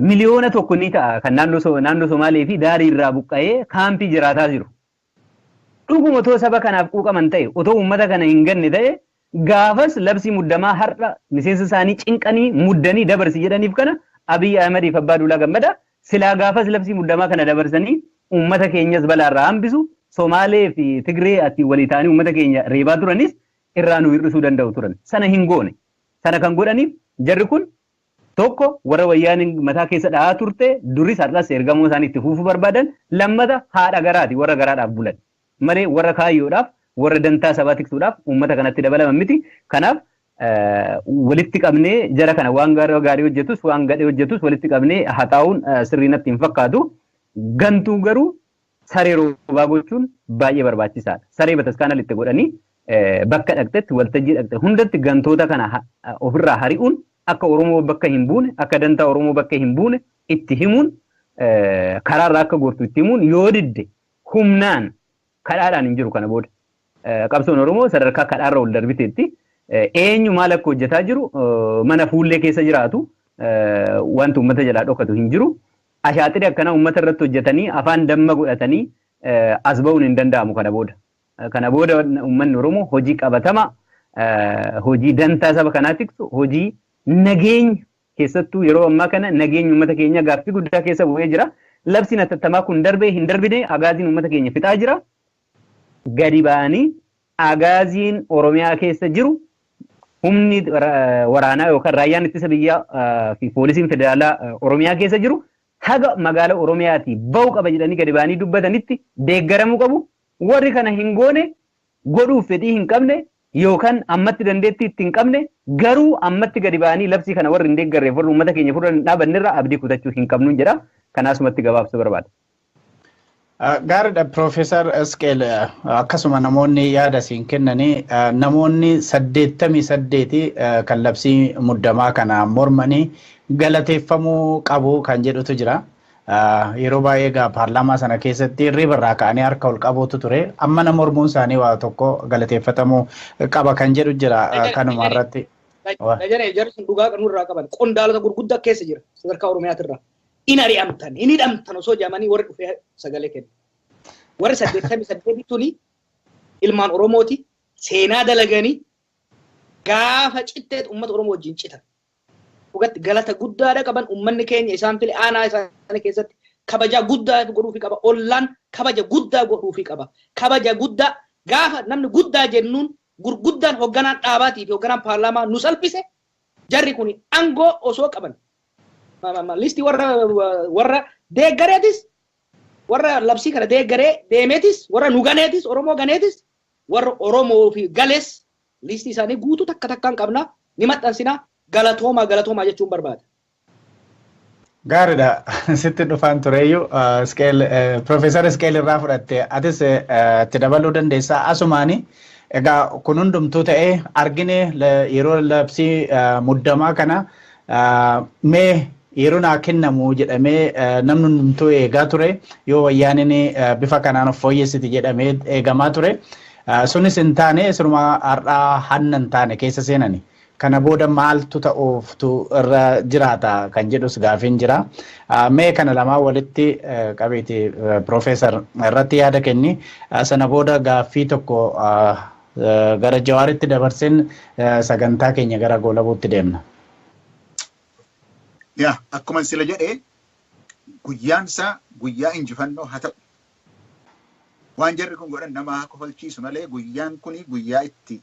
miliyoona tokko ni ta'a kan naannoo Somaalee fi daarii irraa buqqa'ee kaampii jiraataa jiru. Dhuguma otoo saba kanaaf quuqaman ta'e otoo uummata kana hin ganne ta'e gaafas labsii muddamaa har'a miseensa isaanii cinqanii muddanii dabarsi jedhaniif kana Abiy Ahmedii fi Abbaa Duulaa Gammadaa silaa gaafas labsii muddamaa kana dabarsanii uummata keenyas balaarraa hambisu Somaalee fi Tigree ati walii ta'anii uummata keenya reebaa turanis irraa nu hir'isuu danda'u turan. Sana hin goone. Sana kan godhaniif jarri kun tokko warra wayyaaniin mataa keessa dha'aa turte duris har'as ergamoo isaanii itti fufuu barbaadan lammata haadha garaati warra garaadhaaf bulan. Malee warra kaayyoodhaaf warra dantaa sabaa tiksuudhaaf uummata kanatti dabalaman miti. Kanaaf walitti qabnee jara kana waan gaarii hojjetus waan gadhee hojjetus walitti qabnee haxaa'uun sirrii natti hin fakkaatu. Gantuu garuu saree roobaa gochuun baay'ee barbaachisaadha. Saree bataskaana itti godhanii bakka dhaqxetti waltajjii dhaqxe hundatti gantoota kana ofirraa hari'uun akka Oromoo bakka hin buune akka dantaa Oromoo bakka hin buune itti himuun karaarraa akka gortu itti himuun yoo didde humnaan kadhaadhaan hin jiru kana booda. Qabsoon Oromoo sadarkaa kadhaarra ol darbiteetti eenyu maal akka hojjetaa jiru mana fuullee keessa jiraatu wanti uummata jalaa dhokatu hin jiru. Ashaaxiri akkana uummata irratti hojjetanii afaan damma godhatanii as ba'uun hin danda'amu kana booda. Kana booda uummanni Oromoo hojii qabatama, hojii dantaa saba kanaa tiksu, hojii nageenya keessattuu yeroo ammaa kana nageenya uummata keenya gaaffii guddaa keessa bu'ee jira. Labsiin atattamaa kun darbee hin darbine agaaziin uummata keenya fixaa jira. Gadi ba'anii agaaziin Oromiyaa keessa jiru humni waraanaa yookaan raayyaan ittisa biyyaa fi poolisiin federaalaa Oromiyaa keessa jiru haga magaala Oromiyaati ba'u qaba jedhanii gadi ba'anii dubbatanitti deeggaramuu qabu. Warri kana hin goone godhuuf fedhii hin qabne yookaan ammatti dandeettii itti hin qabne garuu ammatti gadi ba'anii labsii kana warri hin deeggarreef warri uummata keenya fudhan hin dhaabannirraa abdii kutachuu hin qabnu jedha. Kanaasumatti gabaabsuu barbaada. Gaariidha Piroofeesar Isqeel akkasuma namoonni yaada siin kennanii namoonni 88 kan labsii muddamaa kana mormanii galateeffamuu qabu kan jedhutu jira. Yeroo baay'ee egaa paarlaamaa sana keessatti ribarraa ka'anii harka ol qabuutu ture. Amma nama mormuun isaanii waa tokko galateeffatamuu qaba kan jedhu jira kanuma irratti. Najanee jarri sun dhugaa qanuurraa qaban qondaalota gurguddaa keessa jira sadarkaa Oromiyaatirraa. In ari'amtan, in hidhamtan osoo jedhamanii warri dhufee sagalee kennu. Warri 88 tuni ilmaan Oromooti seenaa dalaganii gaafa citteet uummata Oromoo wajjin citan. Dhugatti galata guddaadha qaban uummanni keenya isaan fili aanaa isaanii keessatti kabaja guddaa godhuufi qaba. Ollaan kabaja guddaa godhuufi qaba. Kabaja guddaa gaafa namni guddaa jennuun gurguddaan hoogganaan dhaabaatii fi hoogganaan paarlaamaa nu salphise jarri kun aangoo osoo qaban. Listi warra deeggareetis warra labsii kana deeggaree deemeetis warra nu ganeetis Oromoo ganeetis warra Oromoo fi galees listi isaanii guutuu takka takkaan qabna ni maxxansina galatoomaa jechuun barbaada. Gaariidha. Sitti dhufaan tureyyuu Profeesar Iskeel irraa fudhatte atis itti dabaluu dandeessaa. Asumaani egaa kun hundumtuu ta'ee argine yeroo labsii muddamaa kana mee yeroo naa kennamu jedhamee namni hundumtuu eegaa ture yoo wayyaaniin bifa kanaan of fooyyessiti jedhamee eegamaa ture. Sunis hin taane siruma har'aa hannan taane keessa seenani. Kana booda maaltu ta'uuftu irra jiraata kan jedhus gaafiin jira. Mee kana lamaa walitti qabeeti Profeesar irratti yaada kenni. Sana booda gaaffii tokko gara Jawaaritti dabarseen sagantaa keenya gara goolabuutti deemna. Yaa akkuma sila jedhee guyyaan isaa guyyaa injifannoo haa ta'u. Waan jarri kun godhan nama kofalchiisu malee guyyaan kuni guyyaa itti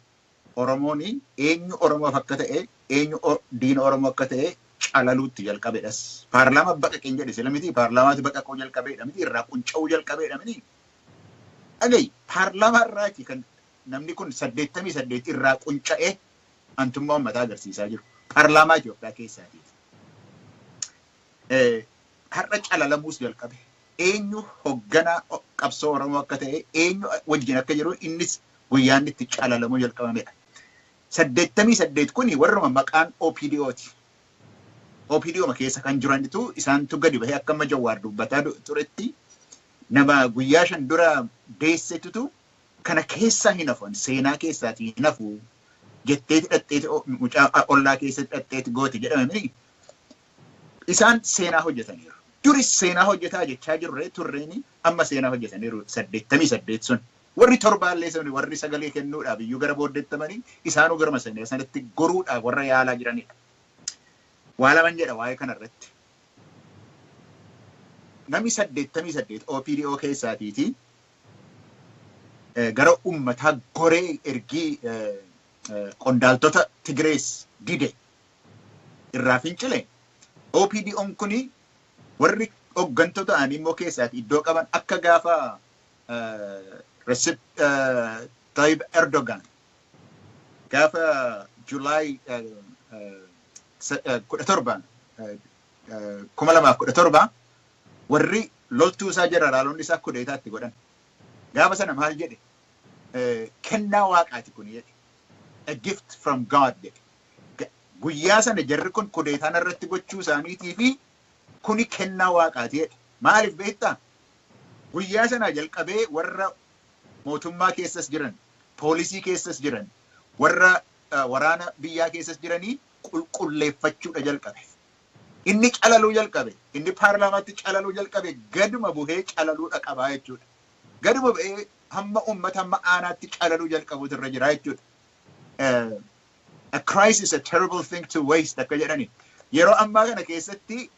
Oromooni eenyu Oromoof akka ta'e eenyu diina Oromoo akka ta'e calaluutti jalqabedhas. Paarlaamaa baqaqeen jedhe sila miti paarlaamaatti baqaquu jalqabeedha miti irraa qunca'uu jalqabeedha miti. Dhagayi paarlaamaa irraati kan namni kun 88 irraa qunca'ee antummaa uummataa agarsiisaa jiru. Paarlaamaa Itoophiyaa keessaati. Har'a calalamuus jalqabe. Eenyu hoogganaa qabsoo Oromoo akka ta'e eenyu wajjin akka jiru innis guyyaan itti calalamuu jalqabamedha. 88 kuni warruma maqaan OPDOti. OPDO keessa kan jiranitu isaantu gadi bahee akka amma Jawaar dubbataa turetti nama guyyaa 5 dura deessetutu kana keessaa hin hafan seenaa keessaatii hin hafu jetteeti dhadheeti mucaa ollaa keessatti dhadheeti gooti jedhamanii isaan seenaa hojjetaniiru. Duris seenaa hojjetaa jechaa jirre turreeni amma seenaa hojjetaniiru 88 sun. Warri torbaallee sun warri sagalee kennuudhaaf iyyuu gara booddeettamanii isaanuu garma sanatti goruudhaaf warra yaalaa jiranidha. Waa laman jedha waa'ee kanarratti. Namni 88 OPDO keessaatiiti gara uummataa goree ergii qondaaltota Tigirees dide irraa fincile. OPDO'n kuni warri hooggantoota ta'anii immoo keessaati iddoo qaban akka gaafa Recep Tayyip Erdogan gaafa Juulaay 2017 warri loltuu isaa jeneraalonni isaa kudeetaatti godhan. Gaafa sana maal jedhe kennaa waaqaati kun jedhe a gift from God jedhe. Guyyaa sana jarri kun kudeetaan irratti gochuu isaaniitii fi kuni kennaa waaqaati jedhe. Maaliif beektaa? Guyyaa sana jalqabee warra mootummaa keessas jiran, poolisii keessas jiran, warra waraana biyyaa keessas jiranii qulqulleeffachuudha jalqabe. Inni calaluu jalqabe, inni paarlaamaatti calaluu jalqabe gaduma buhee calaluudha qabaa jechuudha. Gaduma buhee hamma uummata hamma aanaatti calaluu jalqabuutu irra jira jechuudha. A crisis, a terrible thing to waste akka jedhani. Yeroo ammaa kana keessatti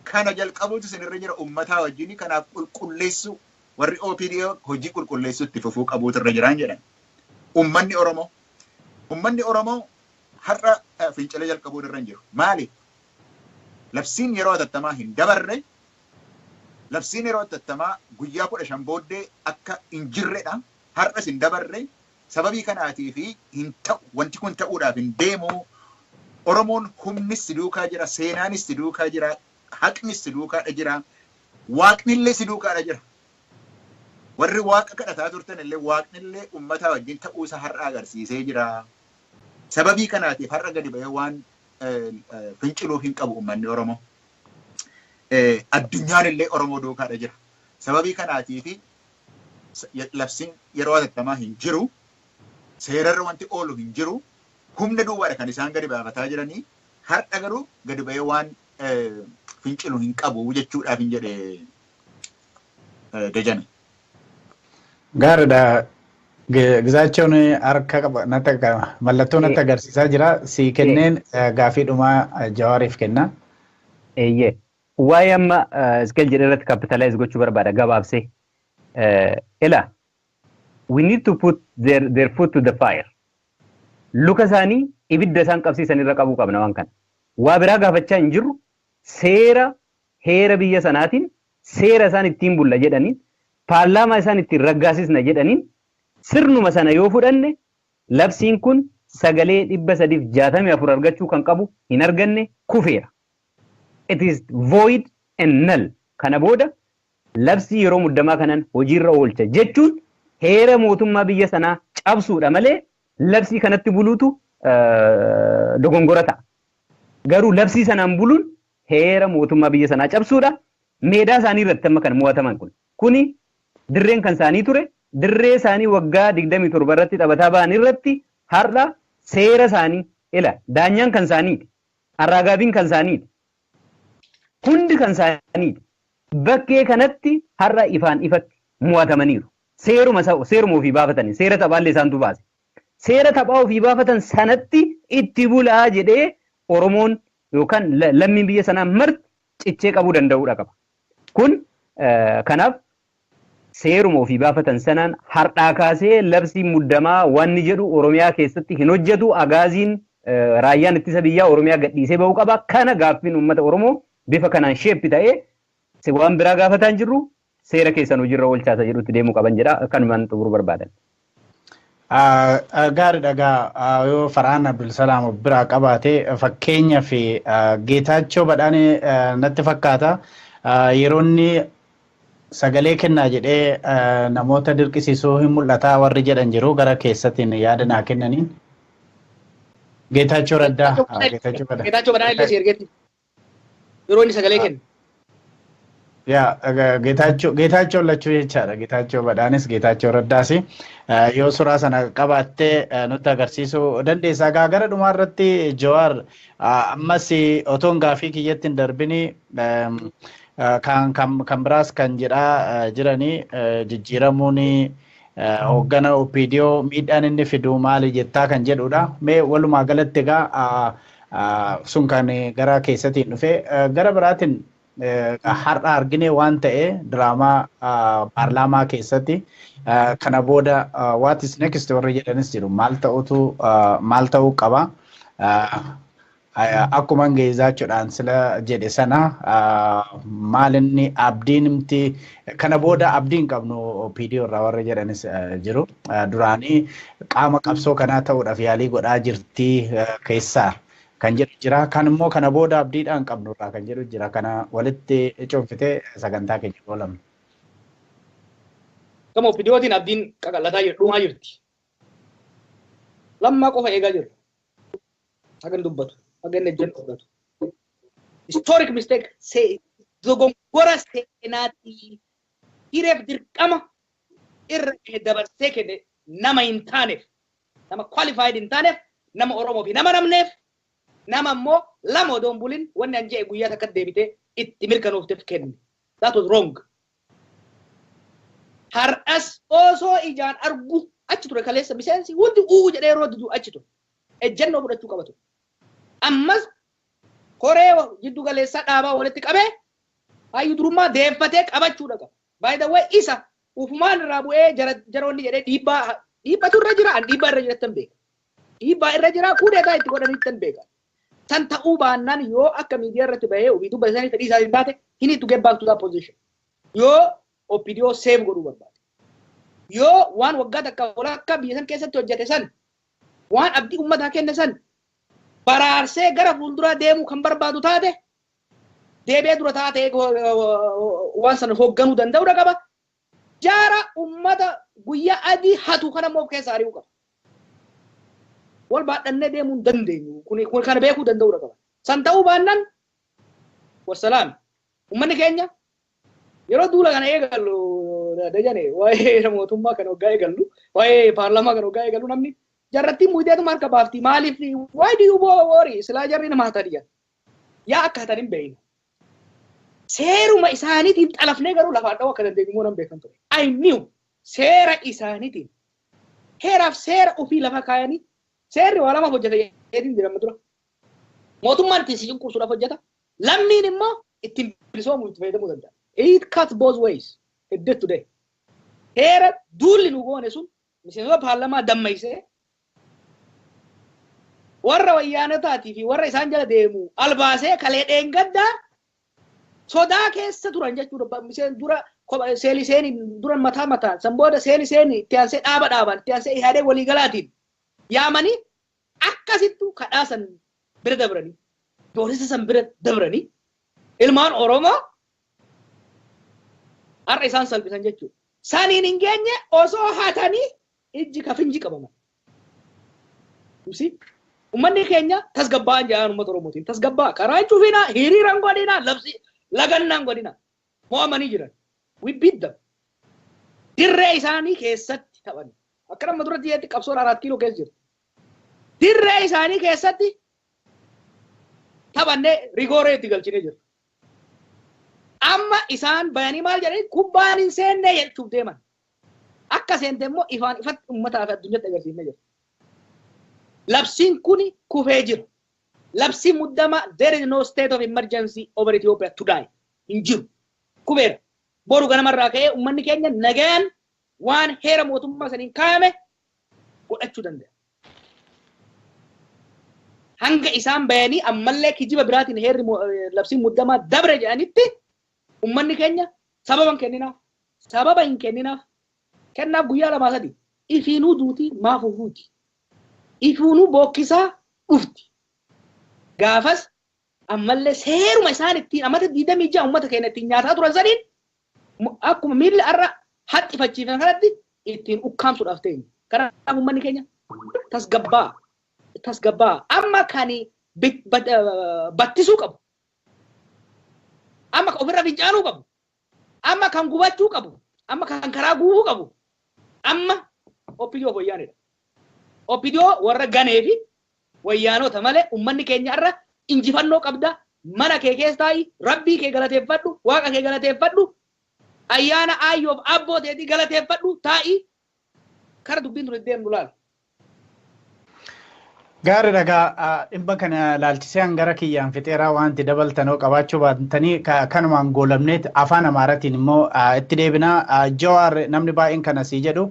kana jalqabuutu sinirra jira uummataa wajjin kanaaf qulqulleessu warri OPDO hojii qulqulleessuutti fufuu qabuutu irra jiraan jedhan. Uummanni Oromoo har'a fincila jalqabuu irra hin jiru. Maaliif? Labsiin yeroo hatattamaa hin dabarre, labsiin yeroo hatattamaa guyyaa 15 booddee akka hin jirredha. Har'as hin dabarre. Sababii kanaatii fi hin ta'u wanti kun ta'uudhaaf hin deemu. Oromoon humnis si duukaa jira, seenaanis si duukaa jira, haqnis si duukaadha jira, waaqnillee si duukaadha jira. Warri waaqa kadhataa turtan illee waaqnillee uummataa wajjin ta'uusaa har'a agarsiisee jira. Sababii kanaatiif har'a gadi bahee waan finciluuf hin qabu uummanni Oromoo. Addunyaan illee Oromoo duukaadha jira. Sababii kanaatiif labsiin yeroo hatattamaa hin jiru. Seerarra wanti oolu hin jiru. Humna duwwaadha kan isaan gadi baafataa jiranii. Har'a garuu gadi bahee waan fincilu hin qabu jechuudhaaf hin jedhe Dejane. Gaariidha. Gizaachoon harka qaba natti mallattoo natti agarsiisaa jira. Si kenneen gaafiidhuma Jawaariif kenna. Eeyyee. waa'ee amma iskeel jedhe irratti capitalize gochuu barbaada gabaabsee. Ila we need to put their foot to the fire. Luka isaanii ibidda isaan qabsiisan irra qabuu qabna waan kana. Waa biraa gaafachaa hin jirru seera heera biyya sanaatiin seera isaan ittiin bulla jedhaniin paarlaamaa isaan ittiin raggaasisna jedhaniin sirnuma sana yoo fudhanne labsiin kun sagalee 364 argachuu kan qabu hin arganne kufeera. It is void and null. Kana booda labsii yeroo muddamaa kanan hojiirra oolcha jechuun heera mootummaa biyya sanaa cabsuudha malee labsii kanatti buluutu dogongora ta'a. Garuu labsii sanaan buluun heera mootummaa biyya sanaa cabsuudha. Meedaa isaanii irratti amma kan mo'ataman kuni dirreen kan isaanii ture. Dirree isaanii waggaa 27 irratti taphataa ba'an irratti har'a seera isaanii ila daanyaan kan isaaniiti. Arraagaabiin kan isaaniiti. Hundi kan isaaniiti. Bakkee kanatti har'a ifaan ifatti mo'atamaniiru. Seeruma ofii baafatanii seera taphaallee isaantu baase. Seera taphaa ofii baafatan sanatti itti bulaa jedhee Oromoon yookaan lammiin biyya sanaa marti cichee qabuu danda'uudha qaba. Kun kanaaf seeruma ofii baafatan sanaan har'aa kaasee labsiin muddamaa wanni jedhu Oromiyaa keessatti hin hojjetu agaaziin raayyaan ittisa biyyaa Oromiyaa gadhiisee bahuu qaba. Kana gaaffiin uummata Oromoo bifa kanaan sheeppi ta'ee waan biraa gaafataa hin jirru seera keessan hojiirra oolchaasa jedhutti deemuu qaban jedha. Kanumaan xumuruu barbaadan. Gaariidha yoo Farhaan Abdulsalaam biraa qabaate fakkeenyaa fi Geetaachoo Badhaanee natti fakkaata yeroonni sagalee kennaa jedhee namoota dirqisiisuu hin mul'ataa warri jedhan jiru gara keessattiin yaada naa kennaniin. Geetaachoo Raddaa. Geetaachoo Badhaanee illee si ergeetti. Yeroo inni sagalee kennu. Geetaachoo lachuu jechaadha. Geetaachoo Badhaanis Geetaachoo Raddaas yoo suuraa sana qabaattee nutti agarsiisuu dandeessa. Gara dhumaa irratti Jawaar ammas otoon gaafii kiyyatti hin darbini kan biraas kan jedhaa jiranii jijjiiramuun hooggana OPDO miidhaan inni fidu maali jettaa kan jedhudha. Mee walumaa galatti egaa sun kan gara keessattiin dhufe gara biraatiin har'a argine waan ta'e diraamaa paarlaamaa keessatti kana booda what is next warri jedhanis jiru maal ta'uu qaba akkuma geezaachuudhaan sila jedhe sana maalinni abdiinimti kana booda abdiin qabnu OPDO irraa warri jedhanis jiru duraanii qaama qabsoo kanaa ta'uudhaaf yaalii godhaa jirti keessaa kan jedhu jira kan immoo kana booda abdiidhaan qabnu irraa kan jedhu jira kana walitti cuunfitee sagantaa keenya oolamne. Gama OPDOtiin abdiin qaqallataa jiru dhumaa jirti. Lammaa qofa eegaa jiru. Hagan dubbatu. Hagan ejjen dubbatu. Historic mistake dogongora seenaatii hireef dirqama irra dabarsee kenne nama hin taaneef nama qualified hin taaneef nama Oromoo fi nama namneef nama immoo lama odoon bulin wanni an jee guyyaa takka deebitee itti mirkanuufteef kenne. That was wrong. Har'as osoo ijaan argu achi ture kaleessa miseensi hundi jedhee yeroo dudu achi ture. Ejjennoo fudhachuu qabatu. Ammas koree jiddu galeessaa dhaabaa walitti qabee hayyuu durummaa deeffatee qabachuudha qaba. By the way isa ufumaan irraa bu'ee jaroonni jedhee dhiibbatu irra jira an dhiibbaa irra jirattan beeka. Dhiibbaa irra jira kuudeetaa itti godhaniittan beeka. San ta'uu baannaan yoo akka miidiyaa irratti bahee ofii dubba isaanii fedhii isaanii taate he need to get back to that position. Yoo OPDO save godhuu barbaade. Yoo waan waggaa takka walakkaa biyya san keessatti hojjete san waan abdii uummataa kenne san baraarsee gara fuulduraa deemuu kan barbaadu taate deebee dura taate waan sana hoogganuu danda'uudha qaba. Jaara uummata guyyaa adii hatu kana immoo keessa ari'uu qaba. Wal baadhannee deemuu hin dandeenyu. Kun kana beekuu danda'uudha qaba. San ta'uu baannaan wassalaam. Uummanni keenya yeroo duula kana eegallu dajane waa'ee mootummaa kana waggaa eegallu waa'ee paarlaamaa kana waggaa eegallu namni jarrattiin muyiteetuma harka baafti maaliif why do you worry silaa jarri nama hatanii jedha. Yaa akka hatan hin beekne. Seeruma isaaniitiin xalafnee garuu lafaan dha'uu akka dandeenyu immoo nan beekan ture. I knew seera isaaniitiin heeraaf seera ofii lafa kaayanii seerri waa lama hojjeta jedhin jedhama dura. Mootummaan ittiin si cunqursuudhaaf hojjeta. Lammiin immoo ittiin bilisoomu itti fayyadamuu danda'a. It cuts both ways. It did today. Heera duulli nu goone sun miseensota paarlamaa dammaysee warra wayyaanotaatii fi warra isaan jala deemu albaasee kalee dheengaddaa sodaa keessa turan jechuudha. Miseen dura seeli seeni dura mataa san booda seeli seeni itti aansee dhaaban itti aansee ihaadee waliigalaatiin yaamanii akkasittu kadhaasan bira dabranii doorisa san bira dabranii ilmaan Oromoo har'a isaan salphisan jechuudha. Saniin hin geenye osoo hatanii ijji kafinji qabaman. Uummanni keenya tasgabba'an jedhan uummata Oromootiin tasgabbaa karaa cufinaa hiriiraan godhinaa labsi lagannaan godhinaa mo'amanii jiran. We beat them. Dirree isaanii keessatti taphan. Akka nama dura diyeetti qabsoon 4 kiiloo keessa jirti. Dirree isaanii keessatti taphannee rigooree itti galchinee jirra. Amma isaan bayanii maal jedhanii kubbaan hin seenne jechuuf deeman. Akka seente immoo ifaan ifatti uummataa fi addunyaatti agarsiifnee jirra. Labsiin kuni kufee jira. Labsiin muddama there is no state of emergency over Ethiopia today. Hin jiru. Kubeera. Boru ganamarraa ka'ee uummanni keenya nagaan waan heera mootummaa saniin kaa'ame godhachuu danda'a. Hanga isaan bayanii ammallee kijiba biraatiin heerri labsiin muddamaa dabre jedhanitti uummanni keenya sababa hin kenninaaf kennaaf guyyaa 2-3 ifiinuu duuti maafuu duuti ifiinuu bookkisaa dhufti gaafas ammallee seeruma isaan ittiin amata 26 uummata keenya ittiin nyaataa turan saniin akkuma miilli arra haxxifachiifan kanatti ittiin ukkaamsuudhaaf ta'e kanaaf uummanni keenya tasgabbaa amma kan battisuu qabu amma kan ofirra fincaanuu qabu amma kan gubachuu qabu amma kan karaa guubuu qabu amma oppidiyoo wayyaanedha. Oppidiyoo warra ganee fi wayyaanota malee uummanni keenya irra injifannoo qabda mana kee keessa taa'i rabbii kee galateeffadhu waaqa kee galateeffadhu ayyaana ayyoof abboo teetii galateeffadhu taa'i kara dubbiin ture deemnu laal. Gaarii dhagaa dhimma kana laalchisee hangara kiyyaan fixeeraa wanti dabaltanoo qabaachuu baatanii kanumaan goolamneet afaan Amaaraatiin immoo itti deebinaa Jawaar namni baay'een kana sii jedhu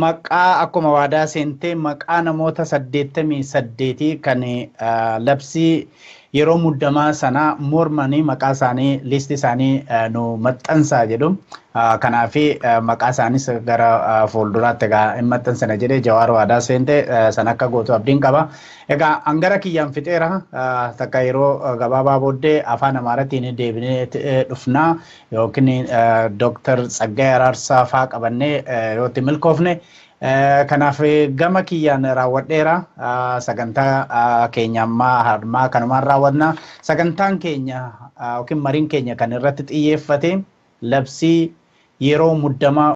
maqaa akkuma waadaa seentee maqaa namoota 88 kan labsii yeroo muddamaa sana mormanii maqaa isaanii listi isaanii nu maxxansaa jedhu kanaaf maqaa isaaniis gara fuulduraatti egaa hin maxxansina jedhee Jawaar waadaa seente sana akka gootu abdiin qaba. Egaa hangara kiyyaan fixeera takka yeroo gabaabaa booddee afaan Amaaraatiin deebinee dhufnaa yookiin Dr. Tsaggaayee Araarsaa faa qabannee yoo itti milkoofne kanaaf gama kiyyaan raawwadheera sagantaa keenya ammaa harmaa kanumaan raawwadna sagantaan keenya yookiin mariin keenya kan irratti xiyyeeffate labsii yeroo muddamaa